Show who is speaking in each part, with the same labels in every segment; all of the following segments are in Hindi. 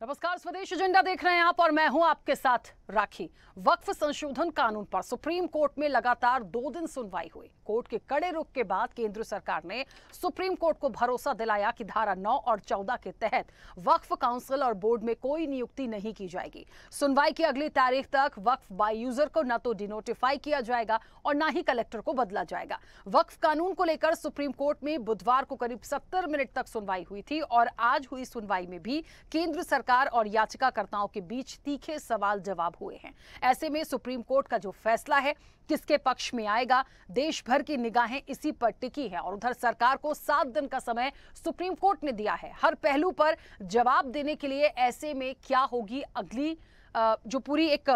Speaker 1: नमस्कार, स्वदेश एजेंडा देख रहे हैं आप और मैं हूं आपके साथ राखी। वक्फ संशोधन कानून पर सुप्रीम कोर्ट में लगातार 2 दिन सुनवाई हुई। कोर्ट के कड़े रुख के बाद केंद्र सरकार ने सुप्रीम कोर्ट को भरोसा दिलाया कि धारा 9 और 14 के तहत वक्फ काउंसिल और बोर्ड में कोई नियुक्ति नहीं की जाएगी। सुनवाई की अगली तारीख तक वक्फ बाय यूजर को न तो डिनोटिफाई किया जाएगा और न ही कलेक्टर को बदला जाएगा। वक्फ कानून को लेकर सुप्रीम कोर्ट में बुधवार को करीब 70 मिनट तक सुनवाई हुई थी और आज हुई सुनवाई में भी केंद्र सरकार और याचिकाकर्ताओं के बीच तीखे सवाल जवाब हुए हैं। ऐसे में सुप्रीम कोर्ट का जो फैसला है किसके पक्ष में आएगा, देश भर की निगाहें इसी पर टिकी है और उधर सरकार को 7 दिन का समय सुप्रीम कोर्ट ने दिया है हर पहलू पर जवाब देने के लिए। ऐसे में क्या होगी अगली जो पूरी एक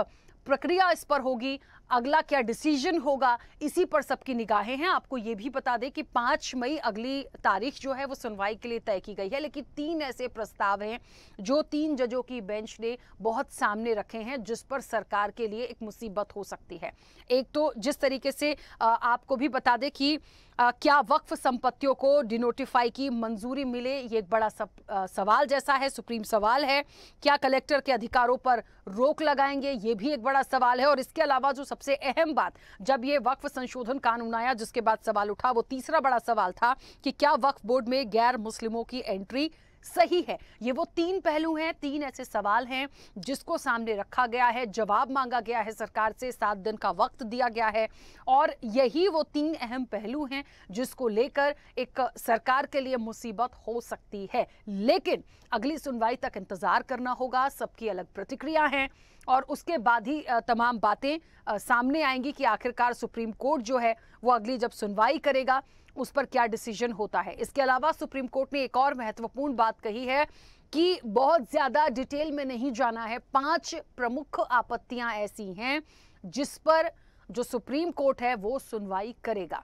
Speaker 1: प्रक्रिया इस पर होगी, अगला क्या डिसीजन होगा, इसी पर सबकी निगाहें हैं। आपको ये भी बता दें कि 5 मई अगली तारीख जो है वो सुनवाई के लिए तय की गई है, लेकिन 3 ऐसे प्रस्ताव हैं जो 3 जजों की बेंच ने बहुत सामने रखे हैं जिस पर सरकार के लिए एक मुसीबत हो सकती है। एक तो जिस तरीके से आपको भी बता दें कि क्या वक्फ संपत्तियों को डिनोटिफाई की मंजूरी मिले, ये एक बड़ा सवाल जैसा है, सुप्रीम सवाल है। क्या कलेक्टर के अधिकारों पर रोक लगाएंगे, ये भी एक बड़ा सवाल है। और इसके अलावा जो सबसे अहम बात, जब ये वक्फ संशोधन कानून आया जिसके बाद सवाल उठा, वो तीसरा बड़ा सवाल था कि क्या वक्फ बोर्ड में गैर मुस्लिमों की एंट्री सही है। ये वो 3 पहलू हैं, 3 ऐसे सवाल हैं जिसको सामने रखा गया है, जवाब मांगा गया है सरकार से, 7 दिन का वक्त दिया गया है और यही वो 3 अहम पहलू हैं जिसको लेकर एक सरकार के लिए मुसीबत हो सकती है। लेकिन अगली सुनवाई तक इंतजार करना होगा, सबकी अलग प्रतिक्रिया है और उसके बाद ही तमाम बातें सामने आएंगी कि आखिरकार सुप्रीम कोर्ट जो है वो अगली जब सुनवाई करेगा उस पर क्या डिसीजन होता है। इसके अलावा सुप्रीम कोर्ट ने एक और महत्वपूर्ण बात कही है कि बहुत ज्यादा डिटेल में नहीं जाना है। 5 प्रमुख आपत्तियां ऐसी हैं जिस पर जो सुप्रीम कोर्ट है वो सुनवाई करेगा।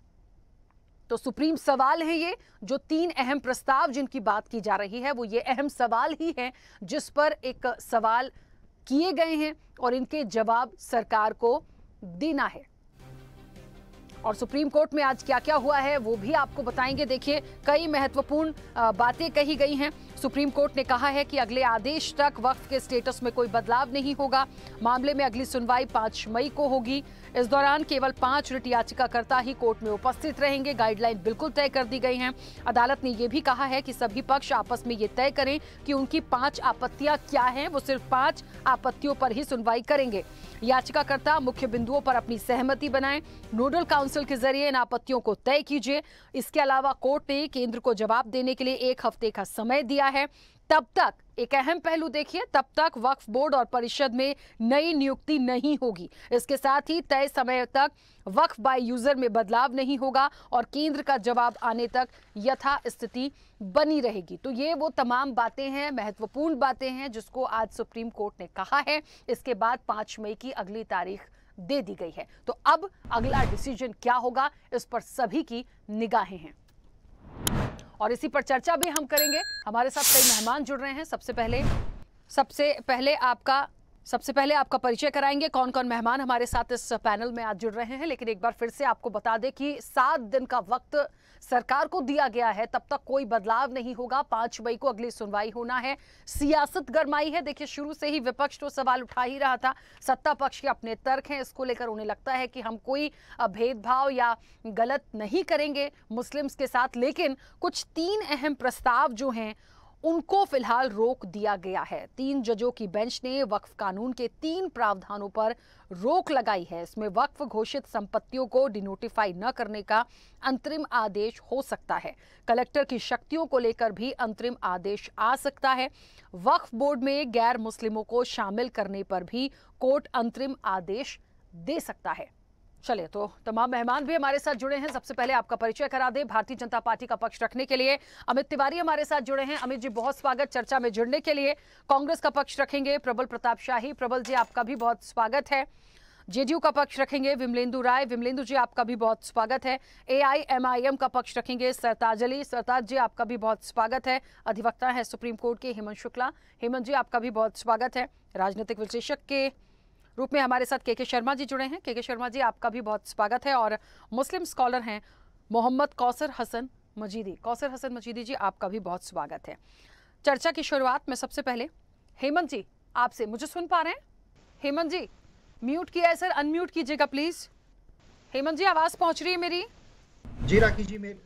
Speaker 1: तो सुप्रीम सवाल है ये, जो 3 अहम प्रस्ताव जिनकी बात की जा रही है वो ये अहम सवाल ही है जिस पर एक सवाल किए गए हैं और इनके जवाब सरकार को देना है। और सुप्रीम कोर्ट में आज क्या क्या हुआ है वो भी आपको बताएंगे। देखिए, कई महत्वपूर्ण बातें कही गई हैं। सुप्रीम कोर्ट ने कहा है कि अगले आदेश तक वक्फ के स्टेटस में कोई बदलाव नहीं होगा। मामले में अगली सुनवाई 5 मई को होगी। इस दौरान केवल 5 रिट याचिकाकर्ता ही कोर्ट में उपस्थित रहेंगे। गाइडलाइन बिल्कुल तय कर दी गई हैं। अदालत ने यह भी कहा है कि सभी पक्ष आपस में ये तय करें कि उनकी 5 आपत्तियां क्या हैं। वो सिर्फ 5 आपत्तियों पर ही सुनवाई करेंगे। याचिकाकर्ता मुख्य बिंदुओं पर अपनी सहमति बनाएं। नोडल काउंसिल के जरिए इन आपत्तियों को तय कीजिए। इसके अलावा कोर्ट ने केंद्र को जवाब देने के लिए 1 हफ्ते का समय दिया है। तब तक एक अहम पहलू देखिए, तब तक वक्फ बोर्ड और परिषद में नई नियुक्ति नहीं होगी। इसके साथ ही तय समय तक वक्फ बाय यूजर में बदलाव नहीं होगा और केंद्र का जवाब आने तक यथा स्थिति बनी रहेगी। तो ये वो तमाम बातें हैं, महत्वपूर्ण बातें हैं जिसको आज सुप्रीम कोर्ट ने कहा है। इसके बाद 5 मई की अगली तारीख दे दी गई है। तो अब अगला डिसीजन क्या होगा, इस पर सभी की निगाहें हैं और इसी पर चर्चा भी हम करेंगे। हमारे साथ कई मेहमान जुड़ रहे हैं। सबसे पहले आपका परिचय कराएंगे, कौन कौन मेहमान हमारे साथ इस पैनल में आज जुड़ रहे हैं। लेकिन एक बार फिर से आपको बता दें कि 7 दिन का वक्त सरकार को दिया गया है, तब तक कोई बदलाव नहीं होगा। 5 मई को अगली सुनवाई होना है। सियासत गरमाई है। देखिए, शुरू से ही विपक्ष तो सवाल उठा ही रहा था। सत्ता पक्ष के अपने तर्क हैं, इसको लेकर उन्हें लगता है कि हम कोई भेदभाव या गलत नहीं करेंगे मुस्लिम्स के साथ। लेकिन कुछ 3 अहम प्रस्ताव जो हैं उनको फिलहाल रोक दिया गया है। 3 जजों की बेंच ने वक्फ कानून के 3 प्रावधानों पर रोक लगाई है। इसमें वक्फ घोषित संपत्तियों को डिनोटिफाई न करने का अंतरिम आदेश हो सकता है। कलेक्टर की शक्तियों को लेकर भी अंतरिम आदेश आ सकता है। वक्फ बोर्ड में गैर मुस्लिमों को शामिल करने पर भी कोर्ट अंतरिम आदेश दे सकता है। चलिए, तो तमाम मेहमान भी हमारे साथ जुड़े हैं। सबसे पहले आपका परिचय करा दें। भारतीय जनता पार्टी का पक्ष रखने के लिए अमित तिवारी हमारे साथ जुड़े हैं। अमित जी, बहुत स्वागत चर्चा में जुड़ने के लिए। कांग्रेस का पक्ष रखेंगे प्रबल प्रताप शाही। प्रबल जी, आपका भी बहुत स्वागत है। जेडीयू का पक्ष रखेंगे विमलेंदु राय। विमलेंदु जी, आपका भी बहुत स्वागत है। एआईएमआईएम का पक्ष रखेंगे सरताज अली। सरताज जी, आपका भी बहुत स्वागत है। अधिवक्ता है सुप्रीम कोर्ट के हेमंत शुक्ला। हेमंत जी, आपका भी बहुत स्वागत है। राजनीतिक विश्लेषक के रूप में हमारे साथ के शर्मा जी जुड़े हैं। के शर्मा जी, आपका भी बहुत स्वागत है। और मुस्लिम स्कॉलर हैं मोहम्मद कौसर हसन मजीदी। कौसर हसन मजीदी जी, आपका भी बहुत स्वागत है। चर्चा की शुरुआत में सबसे पहले हेमंत जी, आपसे मुझे सुन पा रहे हैं? हेमंत जी, म्यूट किया है सर, अनम्यूट कीजिएगा प्लीज। हेमंत जी, आवाज पहुंच रही है मेरी?
Speaker 2: जी राखी जी, मेरी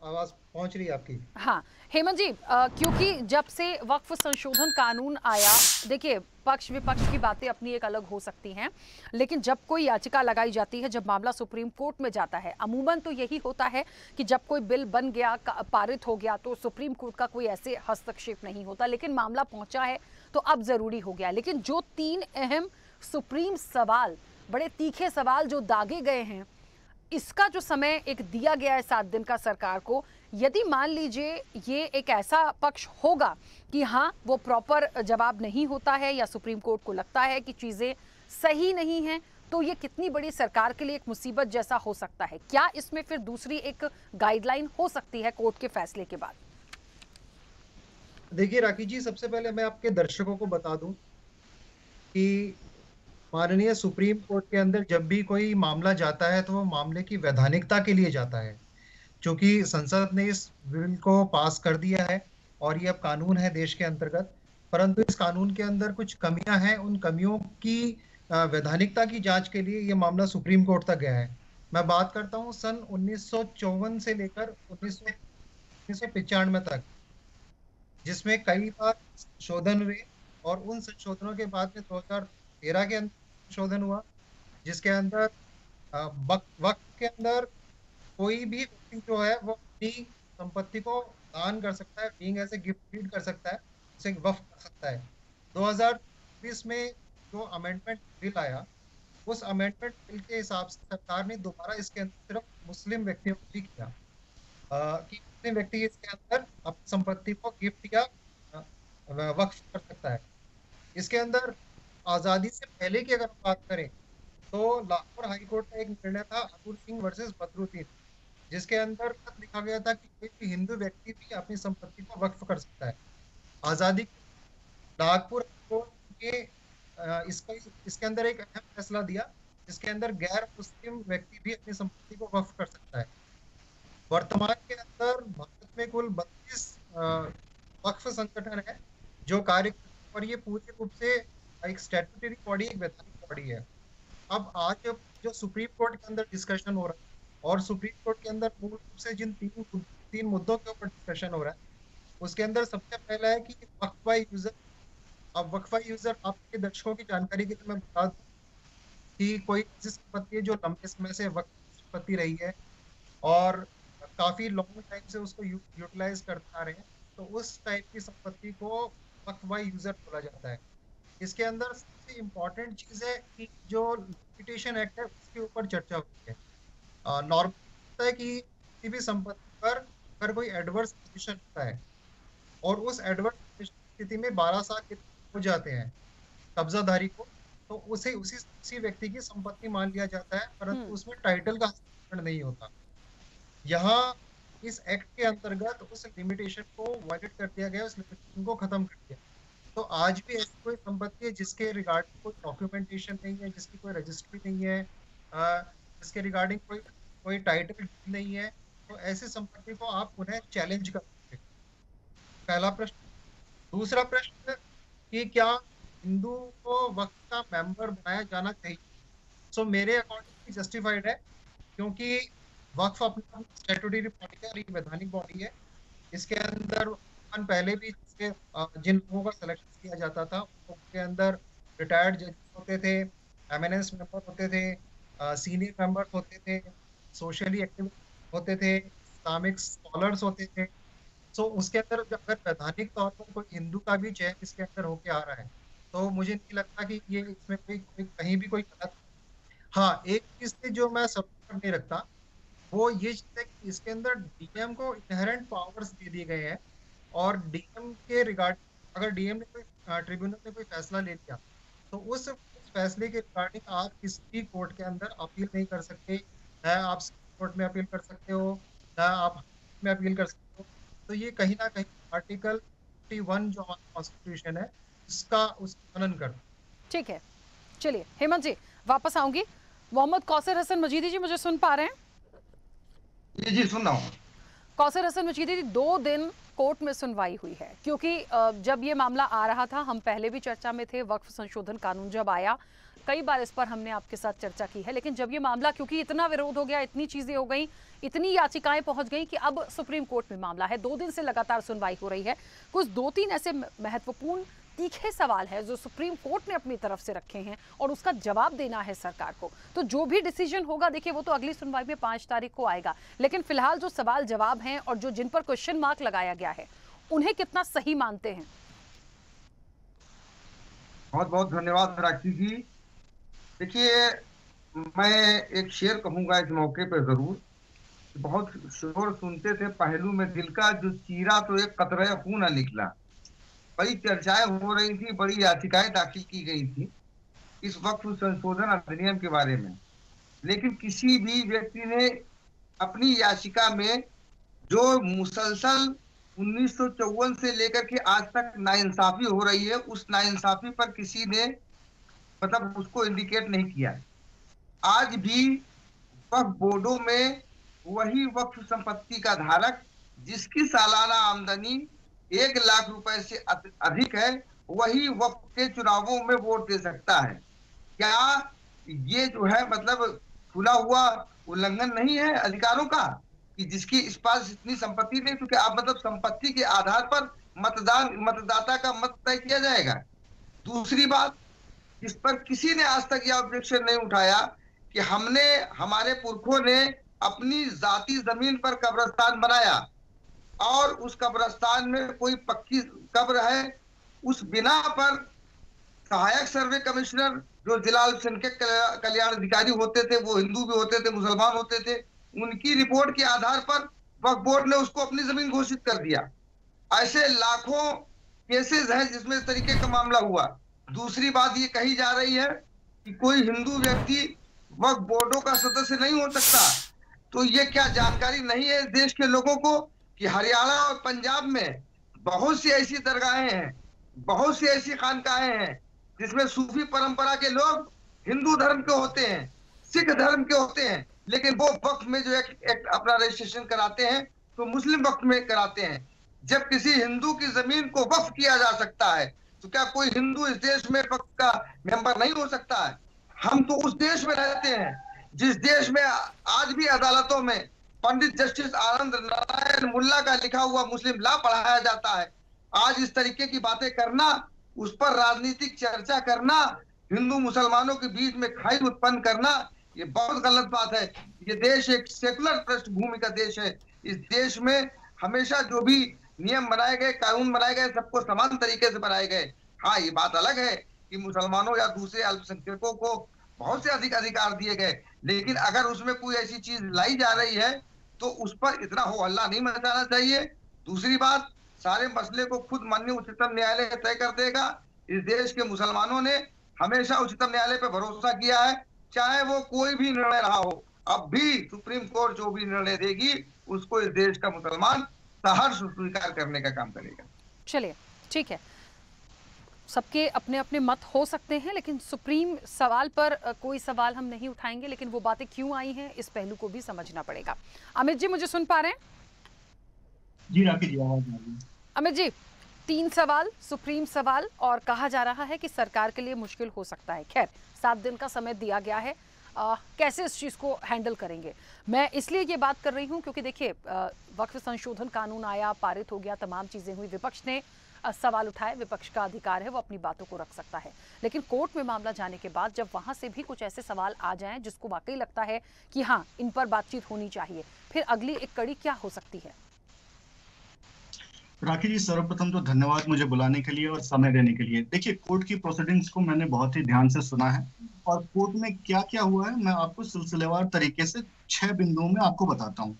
Speaker 2: आवाज पहुंच रही है आपकी?
Speaker 1: हाँ हेमंत जी, क्योंकि जब से वक्फ संशोधन कानून आया, देखिए पक्ष विपक्ष की बातें अपनी एक अलग हो सकती हैं, लेकिन जब कोई याचिका लगाई जाती है, जब मामला सुप्रीम कोर्ट में जाता है, अमूमन तो यही होता है कि जब कोई बिल बन गया, पारित हो गया, तो सुप्रीम कोर्ट का कोई ऐसे हस्तक्षेप नहीं होता, लेकिन मामला पहुंचा है तो अब जरूरी हो गया। लेकिन जो 3 अहम सुप्रीम सवाल, बड़े तीखे सवाल जो दागे गए हैं, इसका जो समय एक दिया गया है 7 दिन का सरकार को, यदि मान लीजिए ये एक ऐसा पक्ष होगा कि हाँ वो प्रॉपर जवाब नहीं होता है, या सुप्रीम कोर्ट को लगता है कि चीजें सही नहीं हैं, तो ये कितनी बड़ी सरकार के लिए एक मुसीबत जैसा हो सकता है? क्या इसमें फिर दूसरी एक गाइडलाइन हो सकती है कोर्ट के फैसले के बाद?
Speaker 2: देखिए राखी जी, सबसे पहले मैं आपके दर्शकों को बता दूं कि माननीय सुप्रीम कोर्ट के अंदर जब भी कोई मामला जाता है तो वो मामले की वैधानिकता के लिए जाता है। क्योंकि संसद ने इस बिल को पास कर दिया है और ये अब कानून है देश के अंतर्गत, परंतु इस कानून के अंदर कुछ कमियां हैं। उन कमियों की वैधानिकता की जांच के लिए ये मामला सुप्रीम कोर्ट तक गया है। मैं बात करता हूं सन 1954 से लेकर 1995 तक, जिसमें कई बार संशोधन हुए, और उन संशोधनों के बाद में 2013 के अंदर संशोधन हुआ, जिसके अंदर वक्त के अंदर कोई भी व्यक्ति जो है वो अपनी संपत्ति को दान कर सकता है, being as a gift deed कर सकता है, उसे वक्फ कर सकता है। 2020 में जो अमेंडमेंट बिल आया, उस अमेंडमेंट बिल के हिसाब से सरकार ने दोबारा इसके अंदर सिर्फ मुस्लिम व्यक्तियों को भी किया कि मुस्लिम व्यक्ति इसके अंदर अपनी संपत्ति को गिफ्ट या वक्फ कर सकता है। इसके अंदर आजादी से पहले की अगर बात करें तो लाहौर हाई कोर्ट का एक निर्णय था, अतुल सिंह वर्सेस बदरुद्दीन, जिसके अंदर लिखा गया था कि कोई भी हिंदू व्यक्ति भी अपनी संपत्ति को वक्फ कर सकता है। आजादी नागपुर कोर्ट ने इसके अंदर एक अहम फैसला दिया, जिसके अंदर गैर मुस्लिम व्यक्ति भी अपनी संपत्ति को वक्फ कर सकता है। वर्तमान के अंदर भारत में कुल 32 वक्फ संगठन है जो कार्य करते हैं, और ये पूरे रूप से एक स्टैट्यूटरी बॉडी, एक वैधानिक बॉडी है। अब आज जो सुप्रीम कोर्ट के अंदर डिस्कशन हो रहा है, और सुप्रीम कोर्ट के अंदर मूल रूप से जिन तीन मुद्दों के ऊपर डिस्कशन हो रहा है, उसके अंदर सबसे पहला है कि वक्फा यूजर। अब वक्फा यूजर, आपके दर्शकों की जानकारी के लिए मैं बता दूं कि कोई ऐसी संपत्ति है जो लंबे समय से वक्फ संपत्ति रही है और काफी लॉन्ग टाइम से उसको यूटिलाइज करते आ रहे हैं, तो उस टाइप की संपत्ति को वक्फा यूजर बोला जाता है। इसके अंदर सबसे इम्पोर्टेंट चीज है कि जो लिमिटेशन एक्ट है उसके ऊपर चर्चा होती है। नॉर्मल होता है कि किसी भी संपत्ति पर अगर कोई एडवर्स कंडीशन होता है और उस एडवर्स स्थिति में 12 साल हो जाते हैं कब्जाधारी को, तो उसे उसी व्यक्ति की संपत्ति मान लिया जाता है, परंतु उसमें टाइटल का हस्तांतरण नहीं होता। यहाँ इस एक्ट के अंतर्गत उस लिमिटेशन को वायलेट कर दिया गया, उस लिमिटेशन को खत्म कर दिया। तो आज भी ऐसी कोई संपत्ति है जिसके रिगार्डिंग कोई डॉक्यूमेंटेशन नहीं है, जिसकी कोई रजिस्ट्री नहीं है, जिसके रिगार्डिंग कोई टाइटल नहीं है, तो ऐसी संपत्ति को आप उन्हें चैलेंज कर सकते हैं। पहला प्रश्न। दूसरा प्रश्न कि क्या हिंदू को वक्फ का मेंबर बनाया जाना चाहिए? सो मेरे अकॉर्डिंग जस्टिफाइड है, क्योंकि वक्फ अपना स्टैट्यूटरी बॉडी है और एक वैधानिक बॉडी है। इसके अंदर पहले भी जिन लोगों का सिलेक्शन किया जाता था उसके अंदर रिटायर्ड जज होते थे, एमएनएस मेंबर होते थे, सीनियर मेंबर्स होते थे, सोशली एक्टिव होते थे, इस्लामिक स्कॉलर्स होते थे। सो उसके अंदर अगर वैधानिक तौर पर कोई हिंदू का भी चयन इसके अंदर होके आ रहा है, तो मुझे नहीं लगता कि ये इसमें कहीं भी कोई गलत। हाँ, एक चीज से जो मैं सपोर्ट नहीं रखता वो ये चीज है कि इसके अंदर डीएम को इनहेरेंट पावर्स दे दिए गए हैं, और डीएम के रिगार्डिंग अगर डीएम ने कोई ट्रिब्यूनल में कोई फैसला ले लिया, तो उस फैसले के रिगार्डिंग आप किसी भी कोर्ट के अंदर अपील नहीं कर सकते। न आप कोर्ट में अपील कर सकते हो, न आप में अपील कर सकते हो। तो ये कहीं ना कहीं आर्टिकल 51 जो हमारा कॉन्स्टिट्यूशन है उसका हनन करता है।
Speaker 1: ठीक है, चलिए हेमंत जी वापस आऊंगी। मोहम्मद कौसर हसन मजीदी जी, मुझे सुन पा रहे हैं?
Speaker 3: जी सुन रहा हूँ।
Speaker 1: कौसर हसन मजीदी जी, 2 दिन कोर्ट में सुनवाई हुई है, क्योंकि जब ये मामला आ रहा था, हम पहले भी चर्चा में थे, वक्फ संशोधन कानून जब आया, कई बार इस पर हमने आपके साथ चर्चा की है, लेकिन जब ये मामला, क्योंकि इतना विरोध हो गया, इतनी चीजें हो गई, इतनी याचिकाएं पहुंच गई कि अब सुप्रीम कोर्ट में मामला है, 2 दिन से लगातार सुनवाई हो रही है। कुछ 2-3 ऐसे महत्वपूर्ण तीखे सवाल है जो सुप्रीम कोर्ट ने अपनी तरफ से रखे हैं और उसका जवाब देना है सरकार को। तो जो भी डिसीजन होगा, देखिए वो तो अगली सुनवाई में 5 तारीख को आएगा, लेकिन फिलहाल जो सवाल जवाब हैं और जो जिन पर क्वेश्चन मार्क लगाया गया है, उन्हें कितना सही मानते हैं?
Speaker 3: बहुत बहुत धन्यवाद राखी जी। देखिए, मैं एक शेर कहूंगा इस मौके पर जरूर। बहुत शोर सुनते थे पहलू में दिल का, जो चीरा तो एक कतरे खून न निकला। बड़ी चर्चाएं हो रही थी, बड़ी याचिकाएं दाखिल की गई थी इस वक्फ संशोधन अधिनियम के बारे में, लेकिन किसी भी व्यक्ति ने अपनी याचिका में जो मुसलसल 1954 से लेकर के आज तक नाइंसाफी हो रही है, उस नाइंसाफी पर किसी ने मतलब उसको इंडिकेट नहीं किया। आज भी वक्फ बोर्डों में वही वक्फ संपत्ति का धारक जिसकी सालाना आमदनी 1 लाख रुपए से अधिक है, वही वक्फ के चुनावों में वोट दे सकता है। क्या ये जो है मतलब खुला हुआ उल्लंघन नहीं है अधिकारों का, कि जिसकी इस पास इतनी संपत्ति नहीं, क्योंकि आप मतलब संपत्ति के आधार पर मतदाता का मत तय किया जाएगा। दूसरी बात, इस पर किसी ने आज तक यह ऑब्जेक्शन नहीं उठाया कि हमारे पुरखों ने अपनी जाती जमीन पर कब्रिस्तान बनाया और उस कब्रिस्तान में कोई पक्की कब्र है, उस बिना पर सहायक सर्वे कमिश्नर जो जिला अल्पसंख्यक कल्याण अधिकारी होते थे, वो हिंदू भी होते थे, मुसलमान होते थे, उनकी रिपोर्ट के आधार पर वक्फ बोर्ड ने उसको अपनी जमीन घोषित कर दिया। ऐसे लाखों केसेस हैं जिसमें इस तरीके का मामला हुआ। दूसरी बात ये कही जा रही है कि कोई हिंदू व्यक्ति वक्फ बोर्डों का सदस्य नहीं हो सकता। तो ये क्या जानकारी नहीं है देश के लोगों को कि हरियाणा और पंजाब में बहुत सी ऐसी दरगाहें हैं, बहुत सी ऐसी खानकाहें हैं जिसमें सूफी परंपरा के लोग हिंदू धर्म के होते हैं, सिख धर्म के होते हैं, लेकिन वो वक्फ में जो एक अपना रजिस्ट्रेशन कराते हैं तो मुस्लिम वक्फ में कराते हैं। जब किसी हिंदू की जमीन को वक्फ किया जा सकता है, तो क्या कोई हिंदू इस देश में वक्फ का मेंबर नहीं हो सकता है? हम तो उस देश में रहते हैं जिस देश में आज भी अदालतों में पंडित जस्टिस आनंद नारायण मुल्ला का लिखा हुआ मुस्लिम लॉ पढ़ाया जाता है। आज इस तरीके की बातें करना, उस पर राजनीतिक चर्चा करना, हिंदू मुसलमानों के बीच में खाई उत्पन्न करना, ये बहुत गलत बात है। ये देश एक सेकुलर पृष्ठभूमि का देश है। इस देश में हमेशा जो भी नियम बनाए गए, कानून बनाए गए, सबको समान तरीके से बनाए गए। हाँ, ये बात अलग है कि मुसलमानों या दूसरे अल्पसंख्यकों को बहुत से अधिक अधिकार दिए गए, लेकिन अगर उसमें कोई ऐसी चीज लाई जा रही है तो उस पर इतना हो हल्ला नहीं मचाना चाहिए। दूसरी बात, सारे मसले को खुद माननीय उच्चतम न्यायालय तय कर देगा। इस देश के मुसलमानों ने हमेशा उच्चतम न्यायालय पर भरोसा किया है, चाहे वो कोई भी निर्णय रहा हो। अब भी सुप्रीम कोर्ट जो भी निर्णय देगी उसको इस देश का मुसलमान सहर्ष स्वीकार करने का काम करेगा।
Speaker 1: चलिए, ठीक है, सबके अपने अपने मत हो सकते हैं, लेकिन सुप्रीम सवाल पर कोई सवाल हम नहीं उठाएंगे, लेकिन वो बातें क्यों आई हैं इस पहलू को भी समझना पड़ेगा। अमित जी, मुझे सुन पा रहे हैं?
Speaker 4: जी राखी जी, आवाज आ रही है।
Speaker 1: अमित जी, 3 सवाल, सुप्रीम सवाल, और कहा जा रहा है कि सरकार के लिए मुश्किल हो सकता है। खैर, 7 दिन का समय दिया गया है, कैसे इस चीज़ को हैंडल करेंगे? मैं इसलिए ये बात कर रही हूँ क्योंकि देखिए, वक्फ संशोधन कानून आया, पारित हो गया, तमाम चीज़ें हुई, विपक्ष ने सवाल उठाए, विपक्ष का अधिकार है, वो अपनी बातों को रख सकता है, लेकिन कोर्ट में मामला जाने के बाद जब वहां से भी कुछ ऐसे सवाल आ जाएं जिसको वाकई लगता है कि हाँ, इन पर बातचीत होनी चाहिए, फिर अगली एक कड़ी क्या हो सकती है?
Speaker 4: राखी जी, सर्वप्रथम तो धन्यवाद मुझे बुलाने के लिए और समय देने के लिए। देखिए, कोर्ट की प्रोसीडिंग्स को मैंने बहुत ही ध्यान से सुना है और कोर्ट में क्या क्या हुआ है मैं आपको सिलसिलेवार तरीके से 6 बिंदुओं में आपको बताता हूँ।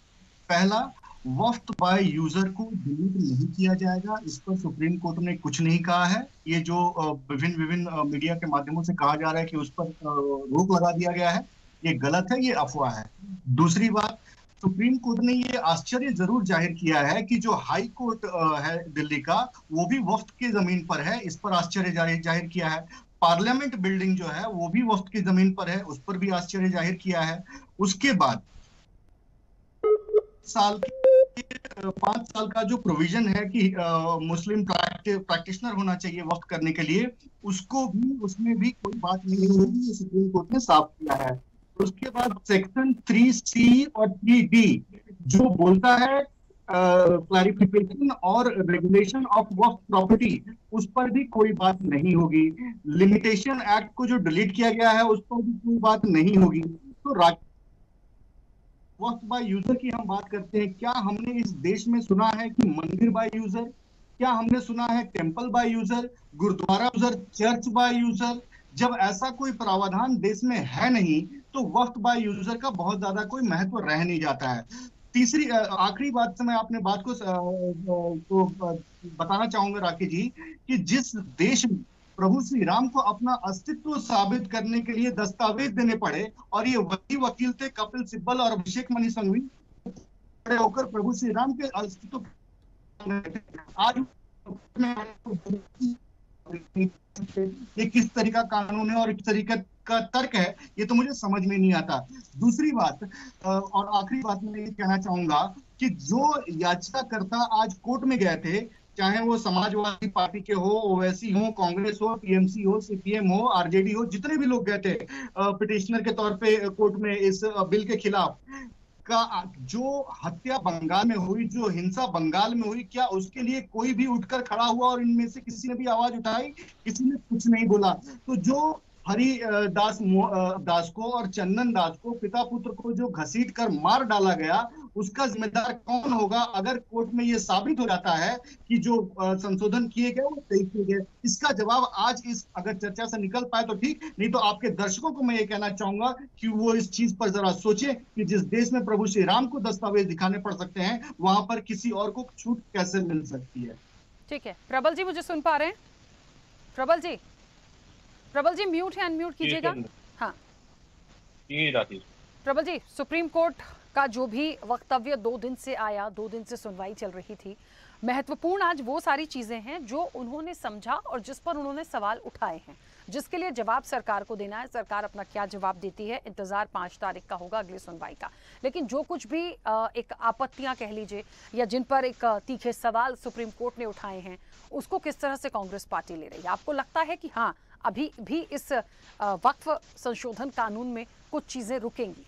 Speaker 4: पहला, वफ्त बाय यूजर को डिलीट नहीं किया जाएगा, इस पर सुप्रीम कोर्ट ने कुछ नहीं कहा है। ये जो विभिन्न मीडिया के माध्यमों से कहा जा रहा है कि उस पर रोक लगा दिया गया है, ये गलत है, ये अफवाह है। दूसरी बात, सुप्रीम कोर्ट ने ये आश्चर्य जरूर जाहिर किया है कि जो हाई कोर्ट है दिल्ली का, वो भी वफ्त की जमीन पर है, इस पर आश्चर्य जाहिर किया है। पार्लियामेंट बिल्डिंग जो है वो भी वफ्त की जमीन पर है, उस पर भी आश्चर्य जाहिर किया है। उसके बाद साल 5 साल का जो प्रोविजन है कि मुस्लिम प्रैक्टिशनर होना चाहिए वक्त करने के लिए, उसको भी उसमें भी कोई बात नहीं होगी, ये सुप्रीम कोर्ट ने साफ किया है। उसके बाद सेक्शन 3C और 3D जो बोलता है क्लैरिफिकेशन और रेगुलेशन ऑफ वक्फ प्रॉपर्टी, उस पर भी कोई बात नहीं होगी। लिमिटेशन एक्ट को जो डिलीट किया गया है उस पर भी कोई बात नहीं होगी। तो वक्त बाय यूजर की हम बात करते हैं, क्या हमने इस देश में सुना है कि मंदिर बाय यूजर? क्या हमने सुना है temple by user, gurdwara user, church by user? जब ऐसा कोई प्रावधान देश में है नहीं तो वक्त बाय यूजर का बहुत ज्यादा कोई महत्व रह नहीं जाता है। तीसरी आखिरी बात से मैं अपने बात को बताना चाहूंगा राकेश जी, कि जिस देश में प्रभु श्री राम को अपना अस्तित्व साबित करने के लिए दस्तावेज देने पड़े और ये वही वकील थे कपिल सिब्बल और अभिषेक मनु सिंघवी, खड़े होकर प्रभु श्री राम के अस्तित्व आज ये किस तरीका कानून है और किस तरीके का तर्क है, ये तो मुझे समझ में नहीं आता। दूसरी बात और आखिरी बात मैं ये कहना चाहूंगा कि जो याचिकाकर्ता आज कोर्ट में गए थे, चाहे वो समाजवादी पार्टी के हो, ओवैसी हो, कांग्रेस हो, टीएमसी हो, सीपीएम हो, आरजेडी हो, जितने भी लोग गए थे पिटिशनर के तौर पे कोर्ट में इस बिल के खिलाफ, का जो हत्या बंगाल में हुई, जो हिंसा बंगाल में हुई, क्या उसके लिए कोई भी उठकर खड़ा हुआ और इनमें से किसी ने भी आवाज उठाई? किसी ने कुछ नहीं बोला। तो जो हरि दास को और चंदन दास को, पिता पुत्र को जो घसीट कर मार डाला गया, उसका जिम्मेदार कौन होगा अगर कोर्ट में ये साबित हो जाता है कि जो संशोधन किए गए वो सही किए गए? इसका जवाब आज इस अगर चर्चा से निकल पाए तो ठीक, नहीं तो आपके दर्शकों को मैं ये कहना चाहूंगा कि वो इस चीज पर जरा सोचे कि जिस देश में प्रभु श्री राम को दस्तावेज दिखाने पड़ सकते हैं, वहां पर किसी और को छूट कैसे मिल सकती है।
Speaker 1: ठीक है, प्रबल जी मुझे सुन पा रहे हैं? प्रबल जी म्यूट है, अनम्यूट कीजिएगा। हाँ प्रबल जी, सुप्रीम कोर्ट का जो भी वक्तव्य 2 दिन से आया, 2 दिन से सुनवाई चल रही थी, महत्वपूर्ण आज वो सारी चीजें हैं जो उन्होंने समझा और जिस पर उन्होंने सवाल उठाए हैं, जिसके लिए जवाब सरकार को देना है। सरकार अपना क्या जवाब देती है, इंतजार 5 तारीख का होगा अगली सुनवाई का। लेकिन जो कुछ भी एक आपत्तियां कह लीजिए या जिन पर एक तीखे सवाल सुप्रीम कोर्ट ने उठाए हैं, उसको किस तरह से कांग्रेस पार्टी ले रही है? आपको लगता है कि हाँ अभी भी इस वक्फ संशोधन कानून में कुछ चीजें रुकेंगी?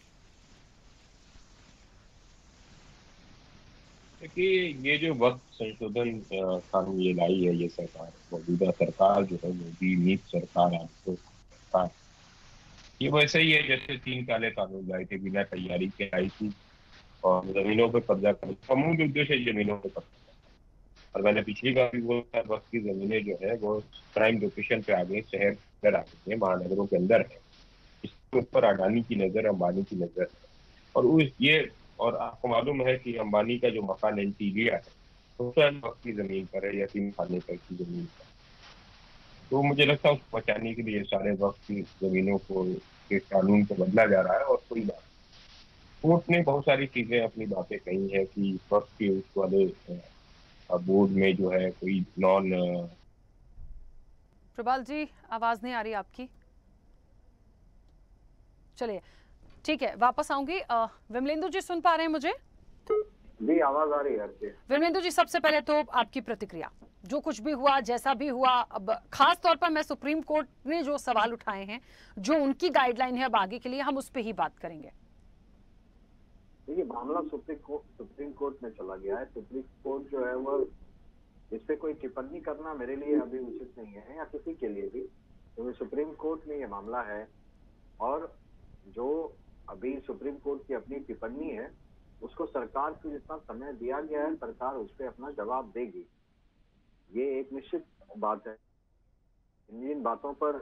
Speaker 5: देखिए, ये जो वक्त संशोधन कानून ये लाई है ये सरकार, मौजूदा सरकार जो है, मोदी नीत सरकार, आपको सरकार, ये वैसे ही है जैसे 3 काले कानून लाए थे, बिना तैयारी के आई थी और जमीनों पे कब्जा करने का मूल उद्देश्य जमीनों पे कब्जा। और मैंने पिछली बार भी बोला, वक्त की जमीनें जो है वो प्राइम लोकेशन पे आ गई, शहर अंदर आ गई है, महानगरों के अंदर है। इसके ऊपर अडानी की नजर, अंबानी की नजर है। और आपको मालूम है कि अंबानी का जो मकान एंटीरिया है वो वक्त की जमीन पर है या 3 खाने पर की जमीन पर। तो मुझे लगता है उसको बचाने के लिए सारे वक्त की जमीनों को के कानून को बदला जा रहा है। और कोई बात, कोर्ट ने बहुत सारी चीजें अपनी बातें कही है कि वक्त के उस वाले बोर्ड में जो है कोई नॉन।
Speaker 1: प्रबल जी आवाज नहीं आ रही आपकी, चलिए ठीक है वापस आऊंगी। विमलेंदु जी सुन पा रहे हैं मुझे?
Speaker 6: जी आवाज आ रही है आपकी।
Speaker 1: विमलेंदु जी, सबसे पहले तो आपकी प्रतिक्रिया, जो कुछ भी हुआ, जैसा भी हुआ, अब खास तौर पर मैं सुप्रीम कोर्ट ने जो सवाल उठाए हैं, जो उनकी गाइडलाइन है अब आगे के लिए, हम उस पर ही बात करेंगे।
Speaker 6: देखिए, मामला सुप्रीम कोर्ट में चला गया है। सुप्रीम कोर्ट जो है वो इस पे कोई टिप्पणी करना मेरे लिए अभी उचित नहीं है, या किसी के लिए भी, क्योंकि सुप्रीम कोर्ट में ये मामला है और जो अभी सुप्रीम कोर्ट की अपनी टिप्पणी है उसको सरकार को जितना समय दिया गया है, सरकार उस पर अपना जवाब देगी, ये एक निश्चित बात है। इन बातों पर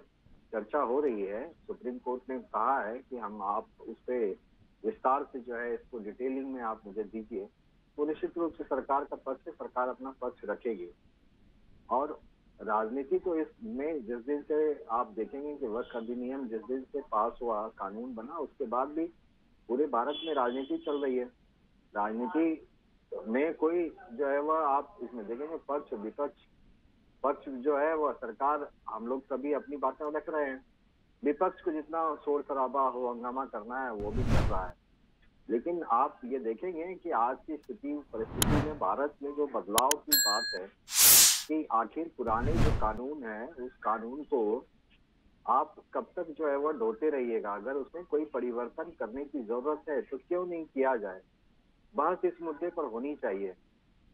Speaker 6: चर्चा हो रही है। सुप्रीम कोर्ट ने कहा है कि आप उस पर विस्तार से जो है इसको डिटेलिंग में आप मुझे दीजिए, तो निश्चित रूप से सरकार का पक्ष है, सरकार अपना पक्ष रखेगी। और राजनीति तो इसमें जिस दिन से आप देखेंगे कि वक्फ अधिनियम जिस दिन से पास हुआ, कानून बना, उसके बाद भी पूरे भारत में राजनीति चल रही है। राजनीति में कोई जो है वह आप इसमें देखेंगे पक्ष विपक्ष, पक्ष जो है वह सरकार, हम लोग सभी अपनी बातें रख रहे हैं, विपक्ष को जितना शोर शराबा हो, हंगामा करना है वो भी कर रहा है। लेकिन आप ये देखेंगे कि आज की परिस्थिति में भारत में जो बदलाव की बात है कि आखिर पुराने जो कानून है उस कानून को आप कब तक जो है वो ढोते रहिएगा। अगर उसमें कोई परिवर्तन करने की जरूरत है तो क्यों नहीं किया जाए। बहस इस मुद्दे पर होनी चाहिए,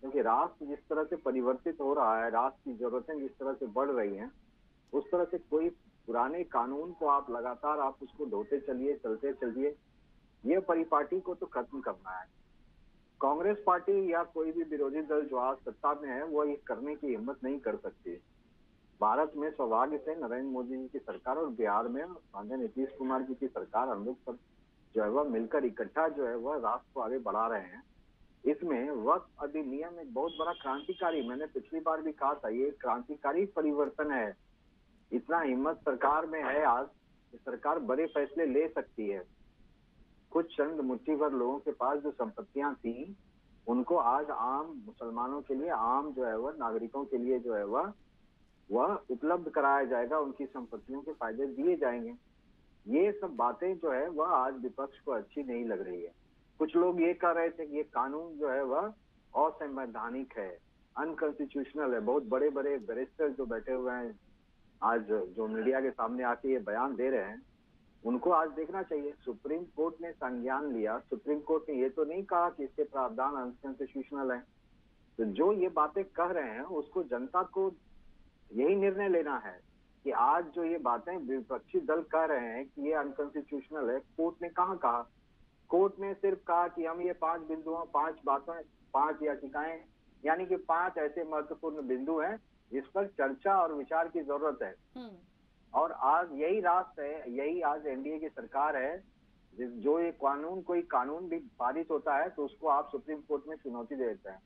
Speaker 6: क्योंकि राष्ट्र जिस तरह से परिवर्तित हो रहा है, राष्ट्र की जरूरतें जिस तरह से बढ़ रही हैं, उस तरह से कोई पुराने कानून को आप लगातार आप उसको ढोते चलिए, चलते चलिए, ये परिपाटी को तो खत्म करना है। कांग्रेस पार्टी या कोई भी विरोधी दल जो आज सत्ता में है वो ये करने की हिम्मत नहीं कर सकती। भारत में सौभाग्य से नरेंद्र मोदी जी की सरकार और बिहार में माननीय नीतीश कुमार जी की सरकार, हम लोग सब जो है वह मिलकर इकट्ठा जो है वह राष्ट्र को आगे बढ़ा रहे हैं। इसमें वक्फ अधिनियम एक बहुत बड़ा क्रांतिकारी, मैंने पिछली बार भी कहा था, ये क्रांतिकारी परिवर्तन है। इतना हिम्मत सरकार में है आज कि सरकार बड़े फैसले ले सकती है। कुछ चंद मुट्ठी भर लोगों के पास जो संपत्तियां थी उनको आज आम मुसलमानों के लिए, आम जो है वह नागरिकों के लिए जो है वह उपलब्ध कराया जाएगा, उनकी संपत्तियों के फायदे दिए जाएंगे। ये सब बातें जो है वह आज विपक्ष को अच्छी नहीं लग रही है। कुछ लोग ये कह रहे थे कि ये कानून जो है वह असंवैधानिक है, अनकॉन्स्टिट्यूशनल है। बहुत बड़े बड़े बैरिस्टर जो बैठे हुए हैं आज, जो मीडिया के सामने आके ये बयान दे रहे हैं, उनको आज देखना चाहिए। सुप्रीम कोर्ट ने संज्ञान लिया, सुप्रीम कोर्ट ने ये तो नहीं कहा कि इसके प्रावधान अनकॉन्स्टिट्यूशनल है। तो जो ये बातें कह रहे हैं उसको जनता को यही निर्णय लेना है कि आज जो ये बातें विपक्षी दल कह रहे हैं कि ये अनकॉन्स्टिट्यूशनल है, कोर्ट ने कहाँ कहा? कोर्ट ने सिर्फ कहा कि हम ये 5 बिंदुओं, 5 बातों, 5 याचिकाएं, यानी कि 5 ऐसे महत्वपूर्ण बिंदु हैं जिस पर चर्चा और विचार की जरूरत है। और आज यही राष्ट्र है, यही आज एनडीए की सरकार है, जो ये कानून, कोई कानून भी पारित होता है तो उसको आप सुप्रीम कोर्ट में चुनौती देते हैं।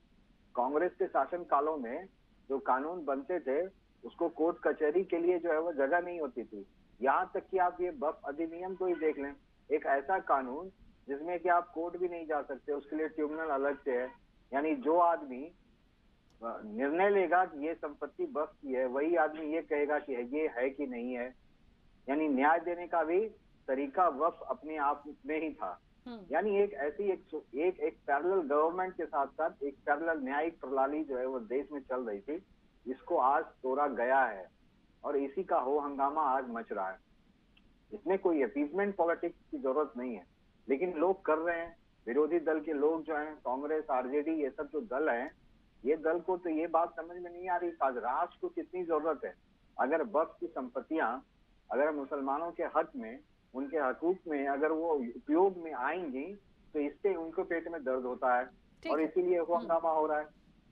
Speaker 6: कांग्रेस के शासन कालों में जो कानून बनते थे उसको कोर्ट कचहरी के लिए जो है वो जगह नहीं होती थी। यहाँ तक कि आप ये वक्फ अधिनियम को ही देख लें, एक ऐसा कानून जिसमें कि आप कोर्ट भी नहीं जा सकते, उसके लिए ट्रिब्यूनल अलग से है। यानी जो आदमी निर्णय लेगा कि ये संपत्ति वक्फ की है, वही आदमी ये कहेगा कि ये है कि नहीं है। यानी न्याय देने का भी तरीका वक्फ अपने आप में ही था। यानी एक ऐसी एक पैरेलल गवर्नमेंट के साथ साथ एक पैरेलल न्यायिक प्रणाली जो है वो देश में चल रही थी, इसको आज तोड़ा गया है और इसी का हो हंगामा आज मच रहा है। इसमें कोई अपीजमेंट पॉलिटिक्स की जरूरत नहीं है, लेकिन लोग कर रहे हैं। विरोधी दल के लोग जो हैं, कांग्रेस, आरजेडी, ये सब जो दल हैं, ये दल को तो ये बात समझ में नहीं आ रही आज राष्ट्र को कितनी जरूरत है। अगर वक्फ की संपत्तियां अगर मुसलमानों के हक में, उनके हकूक में अगर वो उपयोग में आएंगी तो इससे उनको पेट में दर्द होता है और इसीलिए वो हंगामा हो रहा है।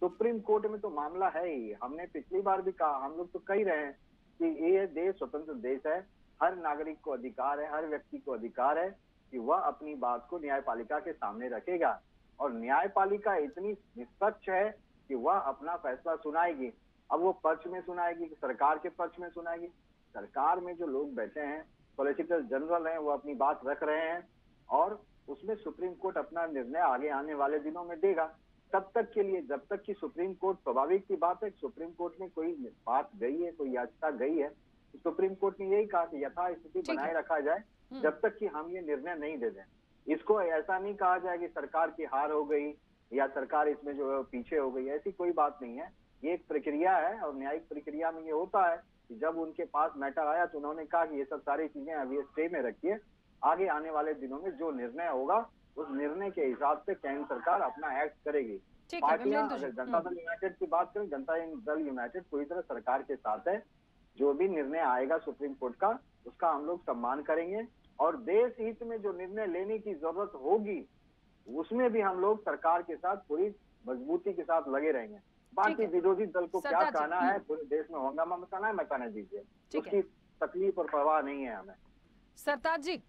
Speaker 6: सुप्रीम कोर्ट में तो मामला है ही। हमने पिछली बार भी कहा, हम लोग तो कह रहे हैं कि ये देश स्वतंत्र देश है, हर नागरिक को अधिकार है, हर व्यक्ति को अधिकार है कि वह अपनी बात को न्यायपालिका के सामने रखेगा और न्यायपालिका इतनी निष्पक्ष है कि वह अपना फैसला सुनाएगी। अब वो पक्ष में सुनाएगी कि सरकार के पक्ष में सुनाएगी? सरकार में जो लोग बैठे हैं, सॉलिसिटर जनरल हैं, वो अपनी बात रख रहे हैं और उसमें सुप्रीम कोर्ट अपना निर्णय आगे आने वाले दिनों में देगा। तब तक के लिए, जब तक कि सुप्रीम कोर्ट, स्वाभाविक की बात है, सुप्रीम कोर्ट में कोई बात गई है, कोई याचिका गई है, तो सुप्रीम कोर्ट ने यही कहा कि यथास्थिति बनाए रखा जाए जब तक कि हम ये निर्णय नहीं दे दें। इसको ऐसा नहीं कहा जाए कि सरकार की हार हो गई या सरकार इसमें जो है पीछे हो गई, ऐसी कोई बात नहीं है। ये एक प्रक्रिया है और न्यायिक प्रक्रिया में ये होता है कि जब उनके पास मैटर आया तो उन्होंने कहा कि ये सब सारी चीजें अभी स्टे में रखिए, आगे आने वाले दिनों में जो निर्णय होगा उस निर्णय के हिसाब से केंद्र सरकार अपना एक्ट करेगी। पार्टियां, अगर जनता दल यूनाइटेड की बात करें, जनता दल यूनाइटेड पूरी तरह सरकार के साथ है। जो भी निर्णय आएगा सुप्रीम कोर्ट का, उसका हम लोग सम्मान करेंगे और देश हित में जो निर्णय लेने की जरूरत होगी उसमें भी हम लोग सरकार के साथ पूरी मजबूती के साथ लगे रहेंगे। बाकी विरोधी दल को क्या कहना है, पूरे देश में हंगामा मचाना है, मचाने दीजिए, उसकी तकलीफ और परवाह नहीं है हमें।
Speaker 1: सरताज जी,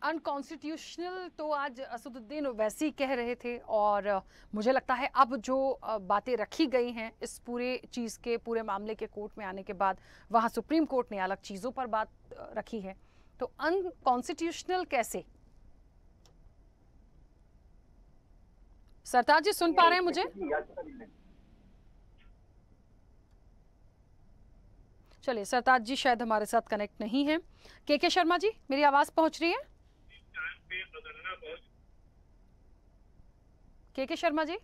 Speaker 1: अनकॉन्स्टिट्यूशनल तो आज असदुद्दीन ओवैसी कह रहे थे और मुझे लगता है अब जो बातें रखी गई हैं इस पूरे चीज़ के, पूरे मामले के कोर्ट में आने के बाद, वहाँ सुप्रीम कोर्ट ने अलग चीज़ों पर बात रखी है, तो अनकॉन्स्टिट्यूशनल कैसे? सरताज जी सुन पा रहे हैं मुझे? चलिए, सरताज जी शायद हमारे साथ कनेक्ट नहीं है। के शर्मा जी, मेरी आवाज पहुंच रही है? के शर्मा जी,